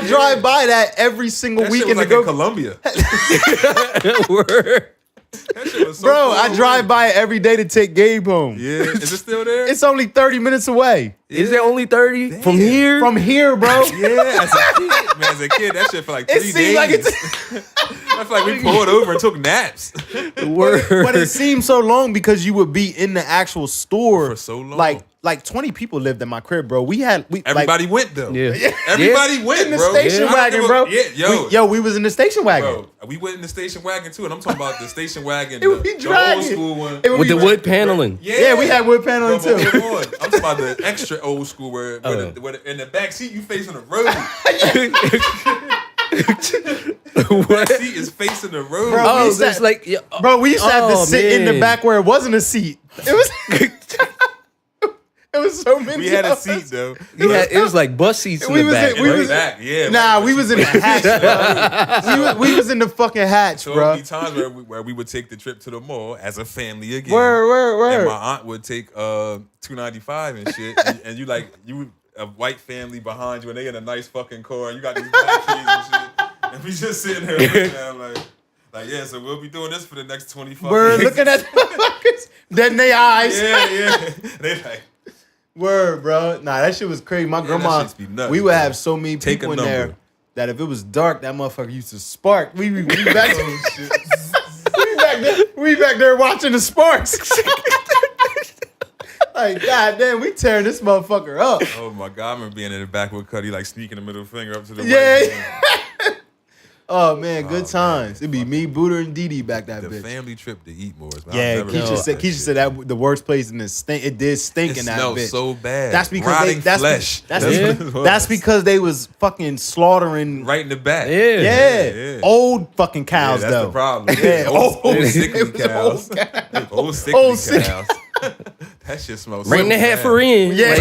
drive by that every single weekend to go to Columbia. That shit was so bro, I drive by it every day to take Gabe home. Yeah, is it still there? It's only 30 minutes away. Yeah. Is it only 30 Damn. from here? From here, bro. Yeah, as a kid, that shit for like 3 days. Seemed like I feel like we pulled over and took naps. But it seemed so long because you would be in the actual store for so long. Like 20 people lived in my crib, bro. Everybody went though. Yeah. Everybody went in the bro. station wagon, bro. Yeah, we was in the station wagon. Bro, we went in the station wagon too, and I'm talking about the station wagon, it would be the old school one with the wood paneling. Yeah, we had wood paneling too. I'm talking about the extra old school where in the back seat you facing the road. What? The seat is facing the road. Bro, we used to have to sit in the back where it wasn't a seat. It was. It was so many. We had a seat though. It was like bus seats in the back. We was in the hatch, bro. we was in the fucking hatch, bro. So many times where we would take the trip to the mall as a family again. Word. And my aunt would take 295 and shit, and you a white family behind you, and they in a nice fucking car, and you got these black kids and shit, and we just sitting there looking at them like, yeah, so we'll be doing this for the next 25 We're years. looking at the motherfuckers. Then they eyes. Yeah. They like. Word, bro. Nah, that shit was crazy. My grandma, we would have so many people in there. that if it was dark, that motherfucker used to spark. We back we back there watching the sparks. Like, goddamn, we tearing this motherfucker up. Oh my God, I remember being in the back with Cuddy, like sneaking the middle finger up to the Yeah. Oh man, good times. It'd be me, Buddha, and Didi back that the bitch. family trip to EatMor. Yeah, Keisha said that the worst place in the stink. It did stink in that bitch. It smelled so bad. That's because that's because they was fucking slaughtering right in the back. Yeah. Old fucking cows that's though. the problem. Yeah, old sickly cows. Old sickly cows. That shit smells. Bring the heifer in. Yeah,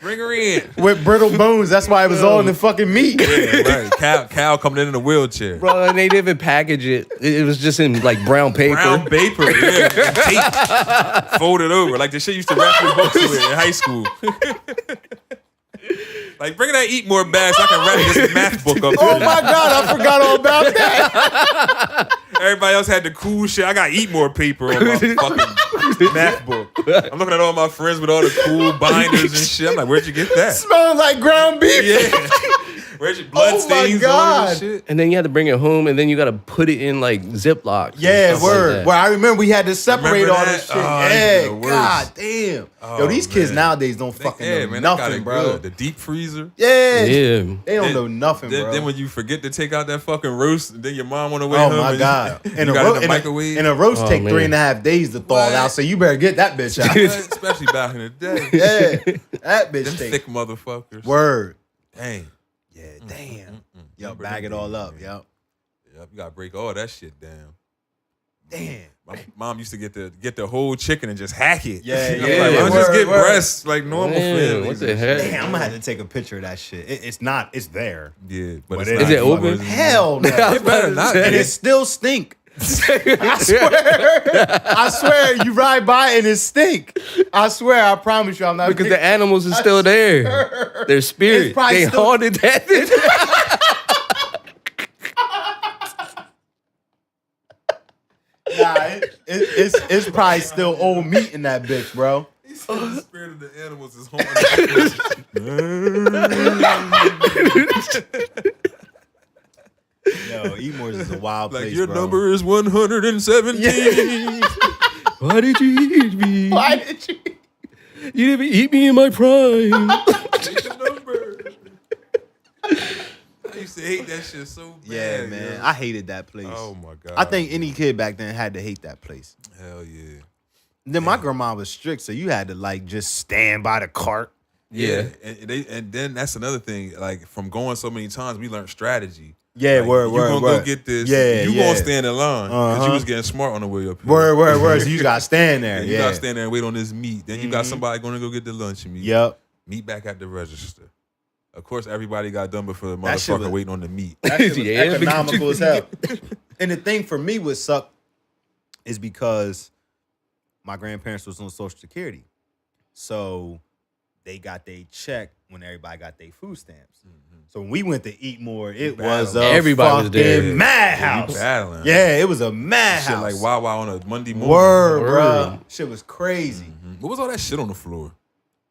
bring her in with brittle bones. That's why it was all in the fucking meat. Yeah, right. Cow coming in a wheelchair. Bro, and they didn't even package it. It was just in like brown paper. Brown paper, yeah. Tape. Folded over. Like the shit you used to wrap your books with in high school. Like, bring that EatMor bag so I can wrap this math book up. Oh my God, I forgot all about that. Everybody else had the cool shit. I got EatMor paper on my fucking math book. I'm looking at all my friends with all the cool binders and shit. I'm like, where'd you get that? Smelling like ground beef. Yeah. Where's your blood stains on this shit? And then you had to bring it home, and then you got to put it in like Ziploc. Yeah, word. Like well, I remember we had to separate all this shit. Yeah, the God damn. Yo, these kids nowadays don't fucking know nothing, bro. Good. The deep freezer. Yeah. Yeah. They don't know nothing, bro. Then when you forget to take out that fucking roast, then your mom on the way oh home. My God. And you got it in the microwave. And a roast take 3.5 days to thaw out, so you better get that bitch out. Especially back in the day. Yeah. That bitch Them take. thick motherfuckers. Word. Dang. Yeah, damn. Yo, bag it all up, yo. Yep, you gotta break all that shit down. Damn. My mom used to get the whole chicken and just hack it. Yeah. Like, just get breasts like normal families. What the heck? Damn, I'm gonna have to take a picture of that shit. It's there. Yeah, but is it open? Hell no. It better not. And it still stink. I swear, you ride by and it stink. I swear, I promise you, I'm not Because the animals are still there. Their spirit. They haunted that bitch. Nah, it's probably still old meat in that bitch, bro. He said the spirit of the animals is haunting. Yo, EatMor's is a wild place, your bro. number is 117. Why did you eat me? Why did you? You didn't even eat me in my prime. Take the number. I used to hate that shit so bad. Yeah, man. Yo. I hated that place. Oh, my God. I think any kid back then had to hate that place. Hell yeah. Then my grandma was strict, so you had to like just stand by the cart. Yeah. And then that's another thing. Like, from going so many times, we learned strategy. Yeah, like, word. You gonna go get this. Yeah, you gonna stand in line. Because you was getting smart on the way up here. Word. So you gotta stand there. You gotta stand there and wait on this meat. Then you got somebody gonna go get the lunch meat. Yep. Meat back at the register. Of course, everybody got done before the motherfucker waiting on the meat. That shit was economical as hell. And the thing for me would suck is because my grandparents was on Social Security. So they got their check when everybody got their food stamps. So when we went to EatMor, it was a Everybody was there. fucking madhouse. Yeah, it was a madhouse. Shit like Wawa on a Monday morning. Word, bro. Shit was crazy. What was all that shit on the floor?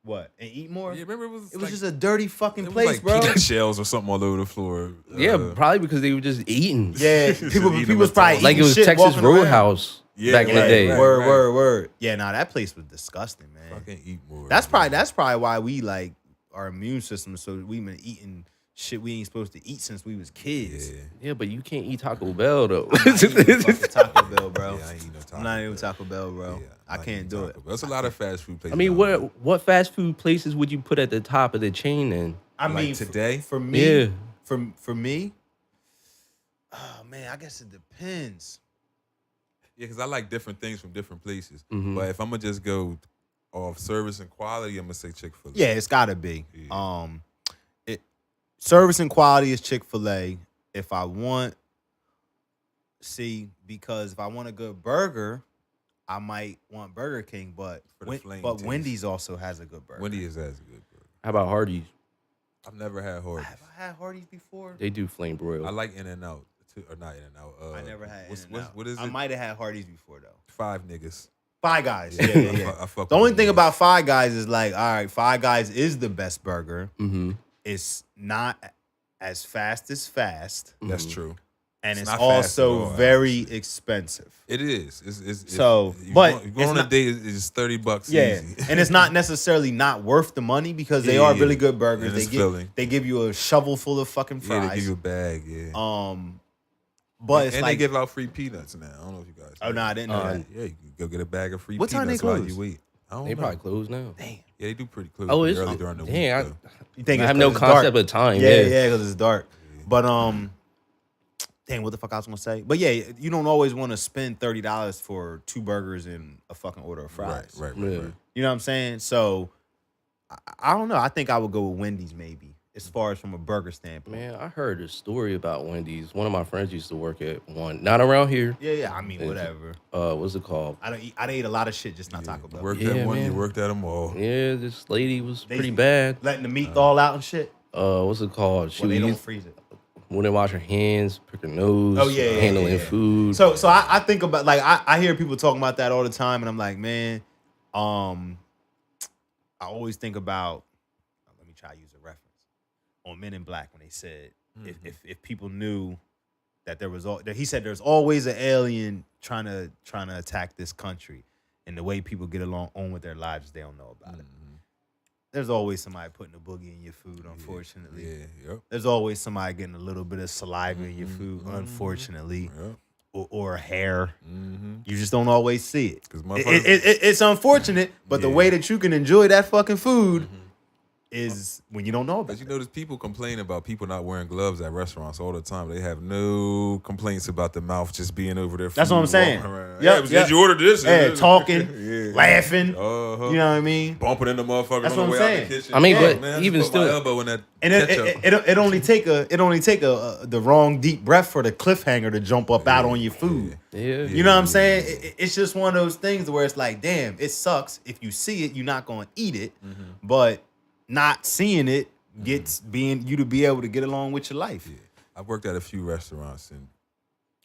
What? And EatMor? Yeah, remember it was just a dirty fucking it place, was like bro. peanut shells or something all over the floor. Yeah, probably because they were just eating. Yeah, people was probably like it was shit Texas walking around. Roadhouse back in the day. Right. Word. Yeah, nah, that place was disgusting, man. Fucking EatMor. That's probably why we like our immune system. So we've been eating shit we ain't supposed to eat since we was kids. Yeah, but you can't eat Taco Bell though. I'm not eating fucking Taco Bell, bro. Yeah, I ain't eat no Taco I'm not eating Taco Bell, bro. Yeah, I can't do it. There's a lot of fast food places. I mean, what fast food places would you put at the top of the chain then? I Like mean, today? for me, Yeah. for me, oh man, I guess it depends. Yeah, because I like different things from different places. Mhm. But if I'm gonna just go off service and quality, I'm gonna say Chick-fil-A. Yeah, it's gotta be. Yeah. Service and quality is Chick-fil-A. If I want, because if I want a good burger, I might want Burger King, but taste. Wendy's also has a good burger. Wendy's has a good burger. How about Hardee's? I've never had Hardee's. Have I had Hardee's before? They do flame broil. I like In-N-Out. Or not In-N-Out. I never had In-N-Out. What is it? I might have had Hardee's before though. Five niggas. Five Guys. Yeah. I fuck The only with thing them. about Five Guys is like, all right, Five Guys is the best burger. Mm-hmm. It's not as fast as fast. That's true. And it's also very expensive. It is. It's so, but going on a date is $30 easy. And it's not necessarily not worth the money because they are really good burgers. They give you a shovel full of fucking fries. Yeah, they give you a bag. Yeah. But it's and like they give out free peanuts now. I don't know if you guys. Oh no, I didn't know that. Yeah, you can go get a bag of free what peanuts time they while close? you wait. I don't They know. probably closed now. Damn. Yeah, they do pretty close. Oh, it's early during the week. You think I have no concept of time. Yeah, because it's dark. Yeah. But dang, what the fuck I was gonna say? But yeah, you don't always want to spend $30 for 2 burgers and a fucking order of fries. Right. You know what I'm saying? So I don't know. I think I would go with Wendy's maybe. As far as from a burger standpoint. Man, I heard a story about Wendy's. One of my friends used to work at one. Not around here. Yeah. I mean, whatever. What's it called? I ate a lot of shit, just not Taco Bell. Worked at one, you worked at them all. Yeah, this lady was pretty bad. Letting the meat thaw out and shit. What's it called? They don't freeze it. Wouldn't wash her hands, pick her nose, handling food. So I think about, like, I hear people talking about that all the time, and I'm like, man, I always think about, let me try to use a reference. On Men in Black, when they said if people knew that he said there's always an alien trying to attack this country, and the way people get along on with their lives, they don't know about it. There's always somebody putting a boogie in your food, unfortunately. Yep. There's always somebody getting a little bit of saliva in your food, unfortunately, or hair. You just don't always see it. It's unfortunate, but the way that you can enjoy that fucking food is when you don't know about it. But you know, there's people complain about people not wearing gloves at restaurants all the time. They have no complaints about the mouth just being over their food. That's what I'm saying. Did you order this? Talking, laughing. You know what I mean? Bumping in the motherfucker. That's what I'm saying. Out the kitchen. I mean, but man, even still, my elbow in that and it only take the wrong deep breath for the cliffhanger to jump up out on your food. You know what I'm saying? It's just one of those things where it's like, damn, it sucks. If you see it, you're not going to eat it, but not seeing it gets being you to be able to get along with your life. Yeah. I've worked at a few restaurants and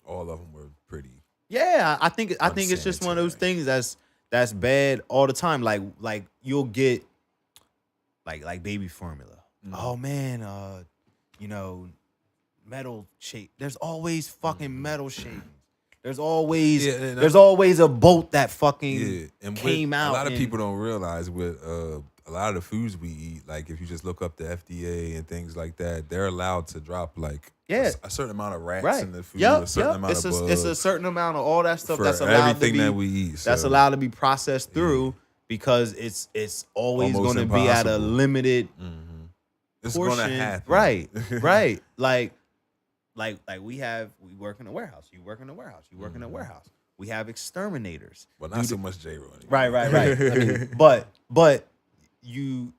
all of them were pretty. Yeah, I think it's just one of those things that's bad all the time. Like you'll get like baby formula. Oh man, metal shape. There's always fucking metal shape. There's always a bolt that fucking came out. A lot of people don't realize with a lot of the foods we eat, like if you just look up the FDA and things like that, they're allowed to drop like a certain amount of rats in the food, a certain amount of bugs. It's a certain amount of all that stuff for that's allowed everything to be, that we eat. That's allowed to be processed through because it's always going to be at a limited It's portion. going to happen. Right. Like we work in a warehouse. You work in a warehouse. You work in a warehouse. We have exterminators. Well, not so much J-Ro. Right. I mean, but you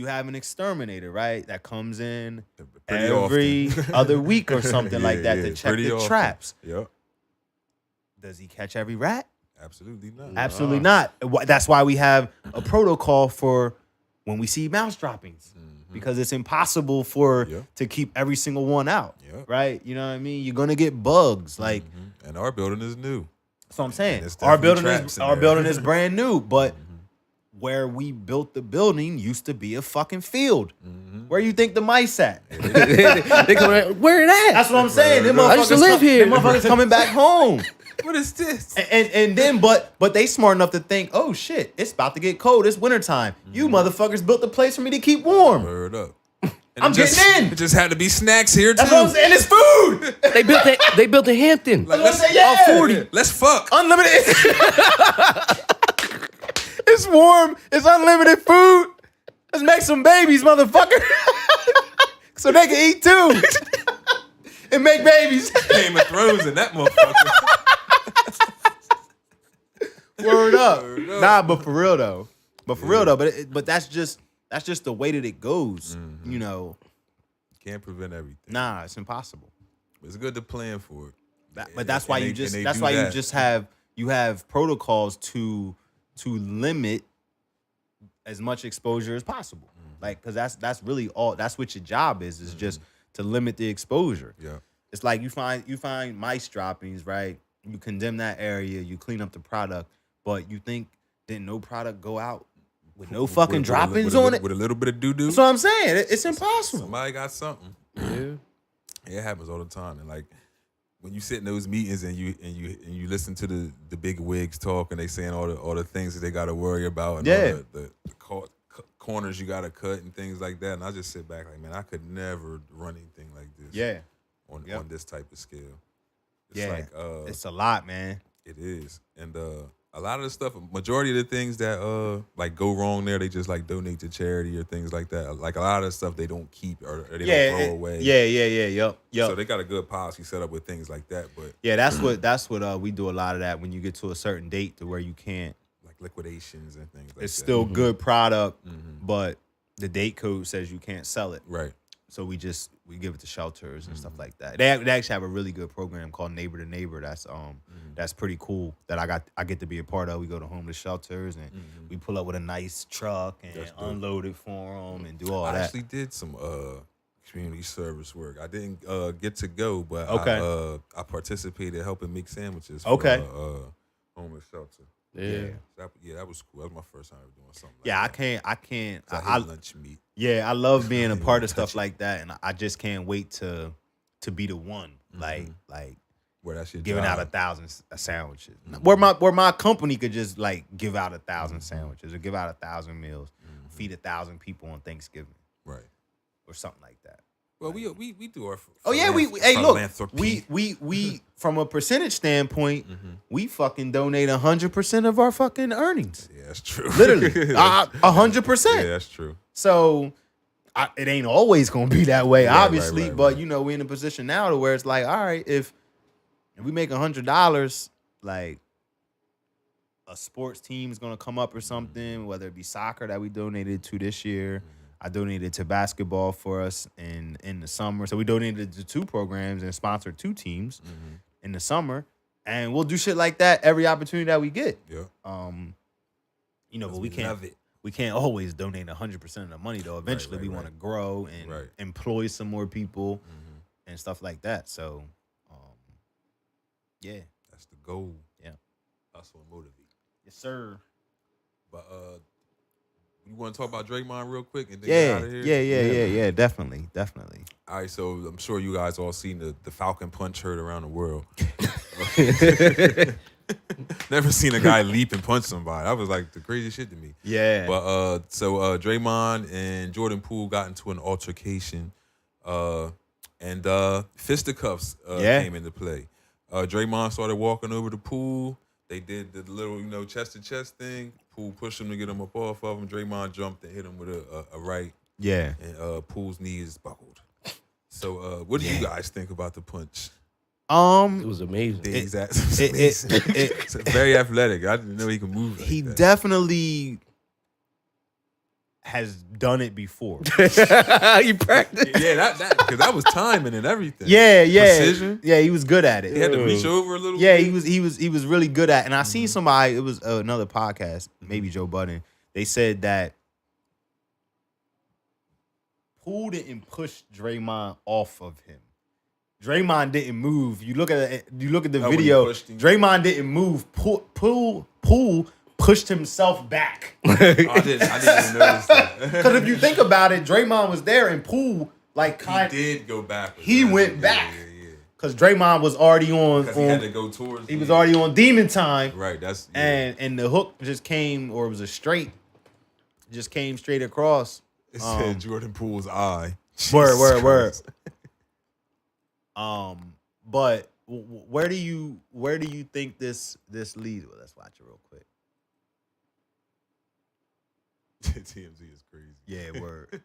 have an exterminator, right? That comes in every other week or something like that to check the traps. Yep. Does he catch every rat? Absolutely not. Absolutely not. That's why we have a protocol for when we see mouse droppings. Because it's impossible to keep every single one out, right? You know what I mean? You're gonna get bugs, like. And our building is new. That's what I'm saying. Our building is brand new, but where we built the building used to be a fucking field. Where you think the mice at? they come, where it at? That's what I'm saying. I used to live here. Them motherfuckers coming back home. What is this? And then, but they smart enough to think, oh shit, it's about to get cold. It's wintertime. You motherfuckers built the place for me to keep warm. Word up. I'm getting in. It just had to be snacks here too. That's what I'm saying. It's food. They built a Hampton. Like, all 40. Let's fuck. Unlimited. It's warm. It's unlimited food. Let's make some babies, motherfucker. So they can eat too. And make babies. Game of Thrones in that motherfucker. Word up. Nah, but for real though. But that's just the way that it goes. You know. Can't prevent everything. Nah, it's impossible. It's good to plan for it. But that's why you have protocols to limit as much exposure as possible. Like, cause that's really all. That's what your job is just to limit the exposure. Yeah. It's like you find mice droppings, right? You condemn that area, you clean up the product, but you think didn't no product go out with no fucking droppings on it? With a little bit of doo-doo? That's what I'm saying. It's impossible. Somebody got something. It happens all the time, and like when you sit in those meetings and you listen to the big wigs talk, and they saying all the things that they got to worry about, and all the corners you got to cut and things like that, and I just sit back like, man, I could never run anything like this. Yeah. On this type of scale. It's like it's a lot, man. It is, and a lot of the stuff, majority of the things that like go wrong there, they just like donate to charity or things like that. Like a lot of the stuff they don't keep or they don't throw away. Yep. So they got a good policy set up with things like that. But that's what we do a lot of that when you get to a certain date to where you can't, like liquidations and things like that. It's still good product, but the date code says you can't sell it. Right. So we give it to shelters and stuff like that. They actually have a really good program called Neighbor to Neighbor. That's pretty cool. That I get to be a part of. We go to homeless shelters and we pull up with a nice truck and unload it for them and do all that. I actually did some community service work. I didn't get to go, but I participated helping make sandwiches for homeless shelter. Yeah. That was cool. That was my first time doing something like that. I can't. I hate lunch meat. Yeah, I love being a part of stuff like that, and I just can't wait to be the one, like where that shit giving out 1,000 sandwiches. Where my company could just like give out 1,000 sandwiches or give out 1,000 meals, feed 1,000 people on Thanksgiving, right, or something like that. Well, we do our. We from a percentage standpoint, we fucking donate 100% of our fucking earnings. Yeah, that's true. Literally, 100%. Yeah, that's true. So it ain't always gonna be that way, obviously. But you know, we're in a position now to where it's like, all right, if we make $100, like a sports team is gonna come up or something, whether it be soccer that we donated to this year. I donated to basketball for us in the summer. So we donated to 2 programs and sponsored 2 teams in the summer. And we'll do shit like that every opportunity that we get. Yeah. You know, but we can't always donate 100% of the money though. Eventually we want to grow and employ some more people and stuff like that. So yeah. That's the goal. Yeah. Hustle and motivate. Yes, sir. But you want to talk about Draymond real quick and then get out of here? Yeah, definitely. All right, so I'm sure you guys all seen the Falcon punch heard around the world. Never seen a guy leap and punch somebody. That was like the craziest shit to me. Yeah. But so Draymond and Jordan Poole got into an altercation, and fisticuffs came into play. Draymond started walking over to Poole. They did the little, chest to chest thing. Poole pushed him to get him up off of him. Draymond jumped and hit him with a right. Yeah. And Poole's knee is buckled. So what do you guys think about the punch? It was amazing. It's very athletic. I didn't know he could move like he that. Definitely has done it before. He practiced. Yeah, because that was timing and everything. Yeah. Precision. Yeah, he was good at it. He had to reach over a little bit. Yeah, he was really good at it. And I seen somebody, it was another podcast, maybe Joe Budden. They said that Poole didn't push Draymond off of him. Draymond didn't move. You look at the video. Draymond didn't move. Poole pushed himself back. I didn't even notice that. Because if you think about it, Draymond was there and Poole he did go back. He went back. Because Draymond was already on. He had to go towards. He was already on demon time. Right. That's and the hook just came, or it was a straight. Just came straight across. It said Jordan Poole's eye. Word. But where do you think this leads? Well, let's watch it real quick. TMZ is crazy. Yeah, word.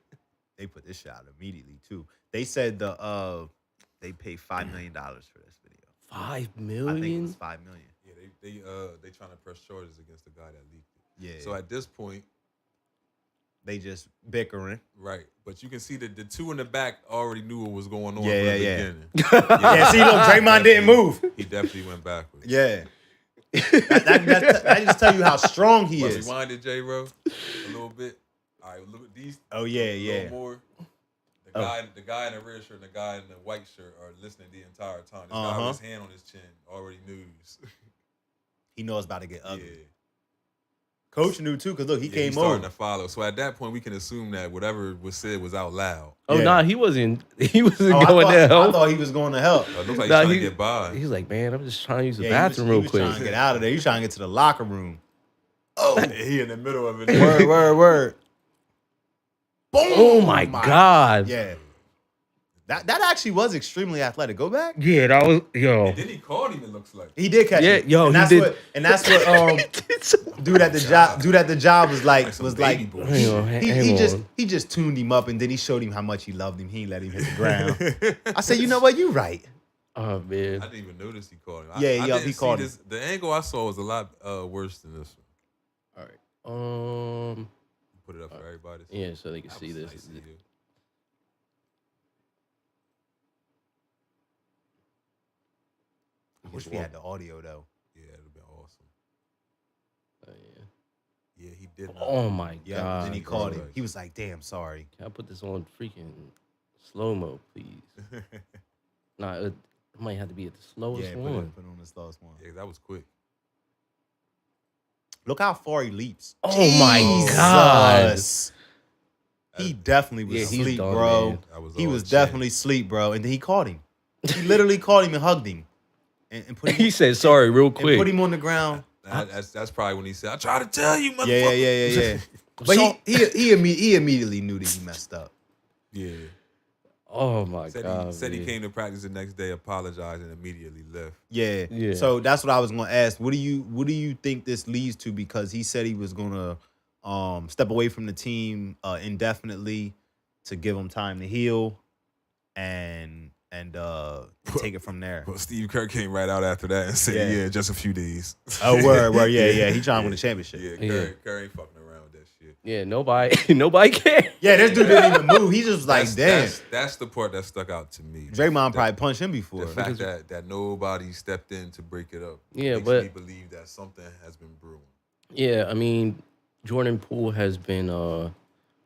They put this shot immediately too. They said they paid $5 million for this video. $5 million? I think it was $5 million. Yeah, they trying to press charges against the guy that leaked it. Yeah. So at this point, they just bickering. Right. But you can see that the 2 in the back already knew what was going on from the beginning. Yeah, see, look, Draymond didn't move. He definitely went backwards. Yeah. I just tell you how strong he is. Rewind it, J-Ro, a little bit. All right, look at these. Oh, yeah. A little more. The guy in the red shirt and the guy in the white shirt are listening the entire time. This guy with his hand on his chin already knows. He knows it's about to get ugly. Yeah. Coach knew too, because look, he came he's starting over. to follow. So at that point, we can assume that whatever was said was out loud. Oh, Yeah. nah, he wasn't going to I help. thought he was going to help. It looks like he's trying to get by. He's like, man, I'm just trying to use the Yeah, bathroom he real was quick. trying to get out of there. He was trying to get to the locker room. Oh, he in the middle of it. Word. Boom! Oh my God. Yeah. That actually was extremely athletic. Go back. Yeah, that was, yo. And then he caught him, it looks like. He did catch it. Yo, and he that's did. What, and that's what dude at the job was like he just tuned him up, and then he showed him how much he loved him. He ain't let him hit the ground. I said, you know what, you right. Oh man. I didn't even notice he caught him. He caught him. The angle I saw was a lot worse than this one. All right. Put it up for everybody. Yeah, so they can see this. Nice of you. I wish we had the audio though. Yeah, it'd have been awesome. Oh, yeah. Yeah, he did. Oh my Yeah, God. then he called him. He was like, damn, sorry. Can I put this on freaking slow-mo, please? Nah, it might have to be at the slowest one. Put it on the slowest one. Yeah, that was quick. Look how far he leaps. Oh my God. He definitely was asleep, done, bro. man. He was definitely asleep, bro. And then he caught him. He literally caught him and hugged him. And put him, He said sorry real quick. and put him on the ground. That's probably when he said, "I tried to tell you, motherfucker." Yeah. But he immediately knew that he messed up. Yeah. Oh my Said God. he came to practice the next day, apologized, and immediately left. Yeah. So that's what I was gonna ask. What do you think this leads to? Because he said he was gonna step away from the team indefinitely to give him time to heal and take it from there. Well, Steve Kerr came right out after that and said, "Yeah, just a few days." Oh, word, yeah. He trying to win the championship. Yeah, Kerr ain't fucking around with that shit. Yeah, nobody cared. Yeah, this dude didn't even move. He just like, damn. That's the part that stuck out to me. Draymond probably punched him before. The fact that nobody stepped in to break it up. Yeah, makes but me believe that something has been brewing. Yeah, I mean, Jordan Poole has been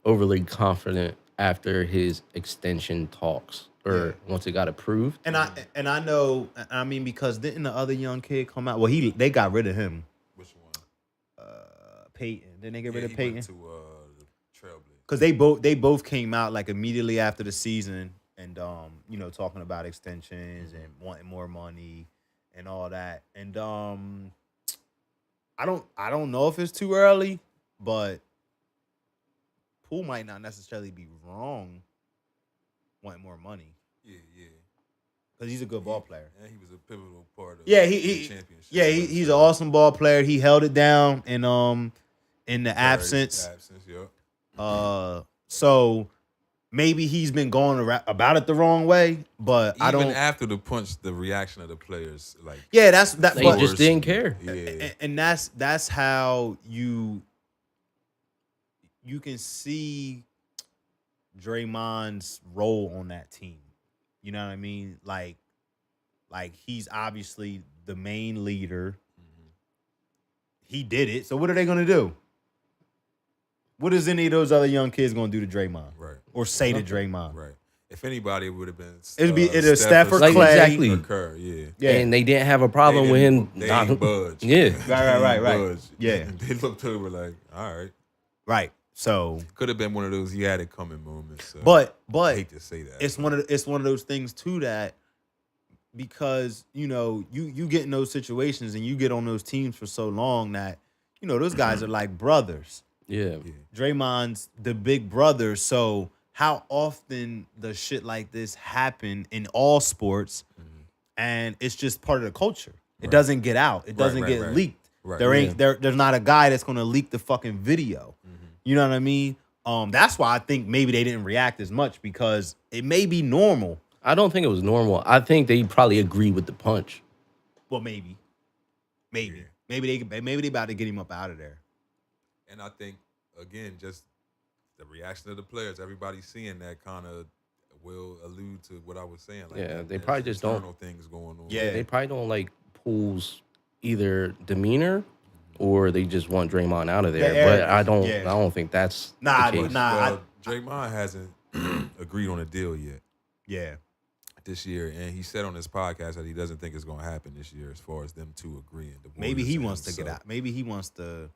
overly confident after his extension talks, or once it got approved. And I know, I mean, because didn't the other young kid come out? Well, they got rid of him. Which one? Peyton. Didn't they get rid of he Peyton? went to the Trailblazers. Because they both came out like immediately after the season and talking about extensions and wanting more money and all that. And I don't know if it's too early, but Poole might not necessarily be wrong wanting more money. Yeah. Because he's a good ball player. And he was a pivotal part of Yeah, the championship. Yeah, he's an awesome ball player. He held it down in the absence. Yeah. So maybe he's been going about it the wrong way, but I don't. Even after the punch, the reaction of the players, like that. They But, just didn't care. Yeah. and that's how you can see Draymond's role on that team. You know what I mean? Like he's obviously the main leader. Mm-hmm. He did it. So what are they gonna do? What is any of those other young kids gonna do to Draymond? Right. Or say to Draymond? Right. If anybody, it would have been It'd Steph or Like, Clay. exactly. or Kerr, yeah. And they didn't have a problem with him. They ain't budge. Yeah. Right. Budge. Yeah. And they looked over like, all right. Right. So Could have been one of those he had it coming moments. So but I hate to say that. it's one of those things too that because you get in those situations and you get on those teams for so long that those guys are like brothers. Yeah. Draymond's the big brother, so how often does shit like this happen in all sports? Mm-hmm. And it's just part of the culture. It doesn't get out. It doesn't get leaked. Right. There's not a guy that's gonna leak the fucking video. Mm-hmm. You know what I mean? That's why I think maybe they didn't react as much because it may be normal. I don't think it was normal. I think they probably agreed with the punch. Well, maybe. Maybe they about to get him up out of there. And I think, again, just the reaction of the players, everybody seeing that kind of will allude to what I was saying. Like they probably just don't. Things going on. Yeah, they probably don't like Poole's either demeanor or they just want Draymond out of there. But I don't think that's the case. Well, Draymond hasn't agreed on a deal yet. Yeah. This year, and he said on his podcast that he doesn't think it's going to happen this year as far as them two agreeing. Maybe he wants to get out. Maybe he wants to.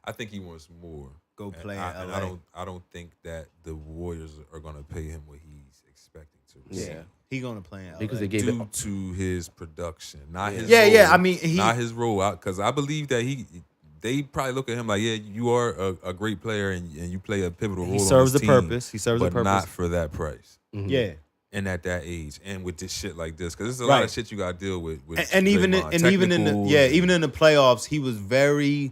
I think he wants more. Go play in and LA. I don't think that the Warriors are gonna pay him what he's expecting to receive. Yeah. He gonna play in LA. Because they gave Due it. to his production, not his Yeah, role, yeah. I mean, not his role out, because I believe that they probably look at him like, yeah, you are a great player and you play a pivotal role. He serves on this the team, purpose. He serves the but purpose. not for that price. Mhm. Yeah. And at that age, and with this shit like this, because there's a lot of shit you got to deal with and even in, Draymond. and even in the Technicals even in the playoffs, he was very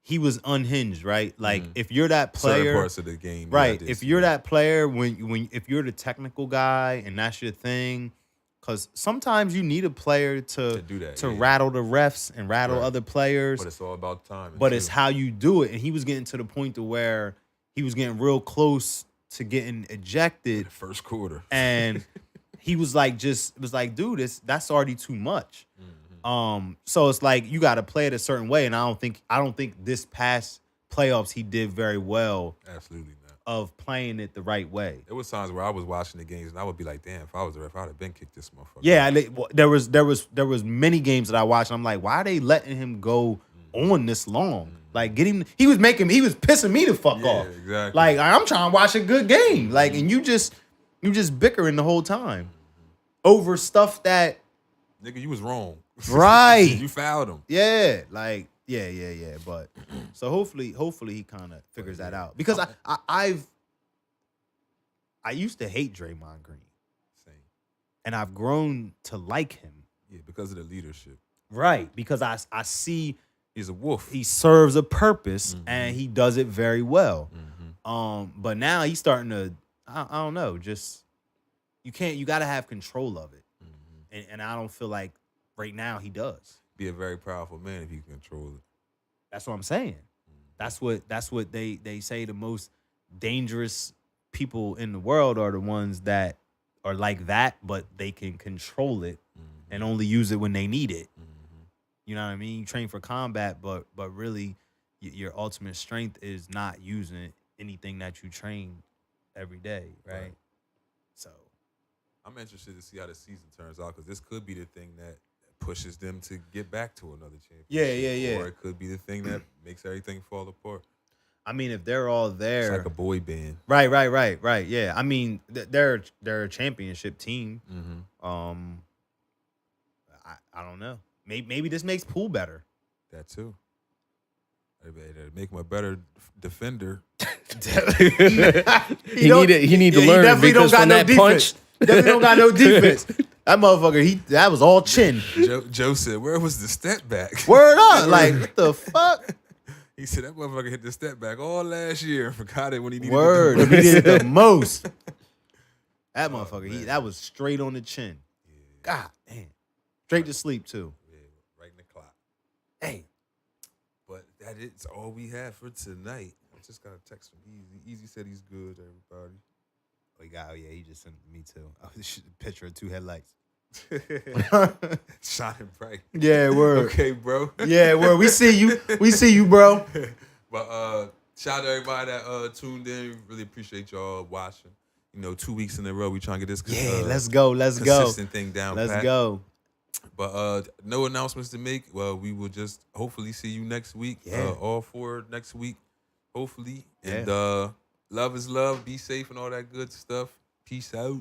he was unhinged, right? Like if you're that certain player, parts of the game, right? If you're that player, when if you're the technical guy and that's your thing, because sometimes you need a player to do that, rattle the refs and rattle other players. But it's all about timing. But it's how you do it, and he was getting to the point to where he was getting real close to getting ejected the first quarter, and he was like, dude, that's already too much. So it's like you got to play it a certain way, and I don't think this past playoffs he did very well. Absolutely not. Of playing it the right way. There was times where I was watching the games and I would be like, damn, if I was the ref, I'd have been kicked this motherfucker. Yeah, there was many games that I watched. And I'm like, why are they letting him go on this long? Like, he was pissing me the fuck off. Exactly. Like, I'm trying to watch a good game. Like, and you just bickering the whole time over stuff that, nigga, you was wrong. Right. You fouled him. Yeah, like, yeah. But so hopefully he kind of figures that out, because I used to hate Draymond Green. Same. And I've grown to like him. Yeah, because of the leadership. Right, because I see he's a wolf. He serves a purpose and he does it very well. But now he's starting to, I don't know, just you got to have control of it. And I don't feel like right now he does. Be a very powerful man if you can control it. That's what I'm saying. That's what they say the most dangerous people in the world are the ones that are like that, but they can control it and only use it when they need it. You know what I mean? You train for combat, but really your ultimate strength is not using anything that you train every day, right? So I'm interested to see how the season turns out, because this could be the thing that pushes them to get back to another championship. Yeah. Or it could be the thing that makes everything fall apart. I mean, if they're all there, it's like a boy band. Right. Yeah. I mean, they're a championship team. I don't know. Maybe this makes Poole better. That too. It'll make him a better defender. He need to learn, because from that punch. Definitely don't got no defense. That motherfucker, that was all chin. Joe said, where was the step back? Word up. Like, what the fuck? He said that motherfucker hit the step back all last year and forgot it when he needed Word. it the most. He needed it the most. That motherfucker, that was straight on the chin. Yeah. God damn. Straight to sleep, too. Yeah, right in the clock. Hey. But that is all we have for tonight. I just got a text from Easy. Easy said he's good, everybody. He just sent me too. A picture of 2 headlights. Shining bright. Yeah, word. Okay, bro. Yeah, word. We see you, bro. But shout out to everybody that tuned in. Really appreciate y'all watching. 2 weeks in a row, we trying to get this let's go. consistent thing down. Let's go. But no announcements to make. Well, we will just hopefully see you next week. Yeah. All 4 next week, hopefully. Yeah. And love is love. Be safe and all that good stuff. Peace out.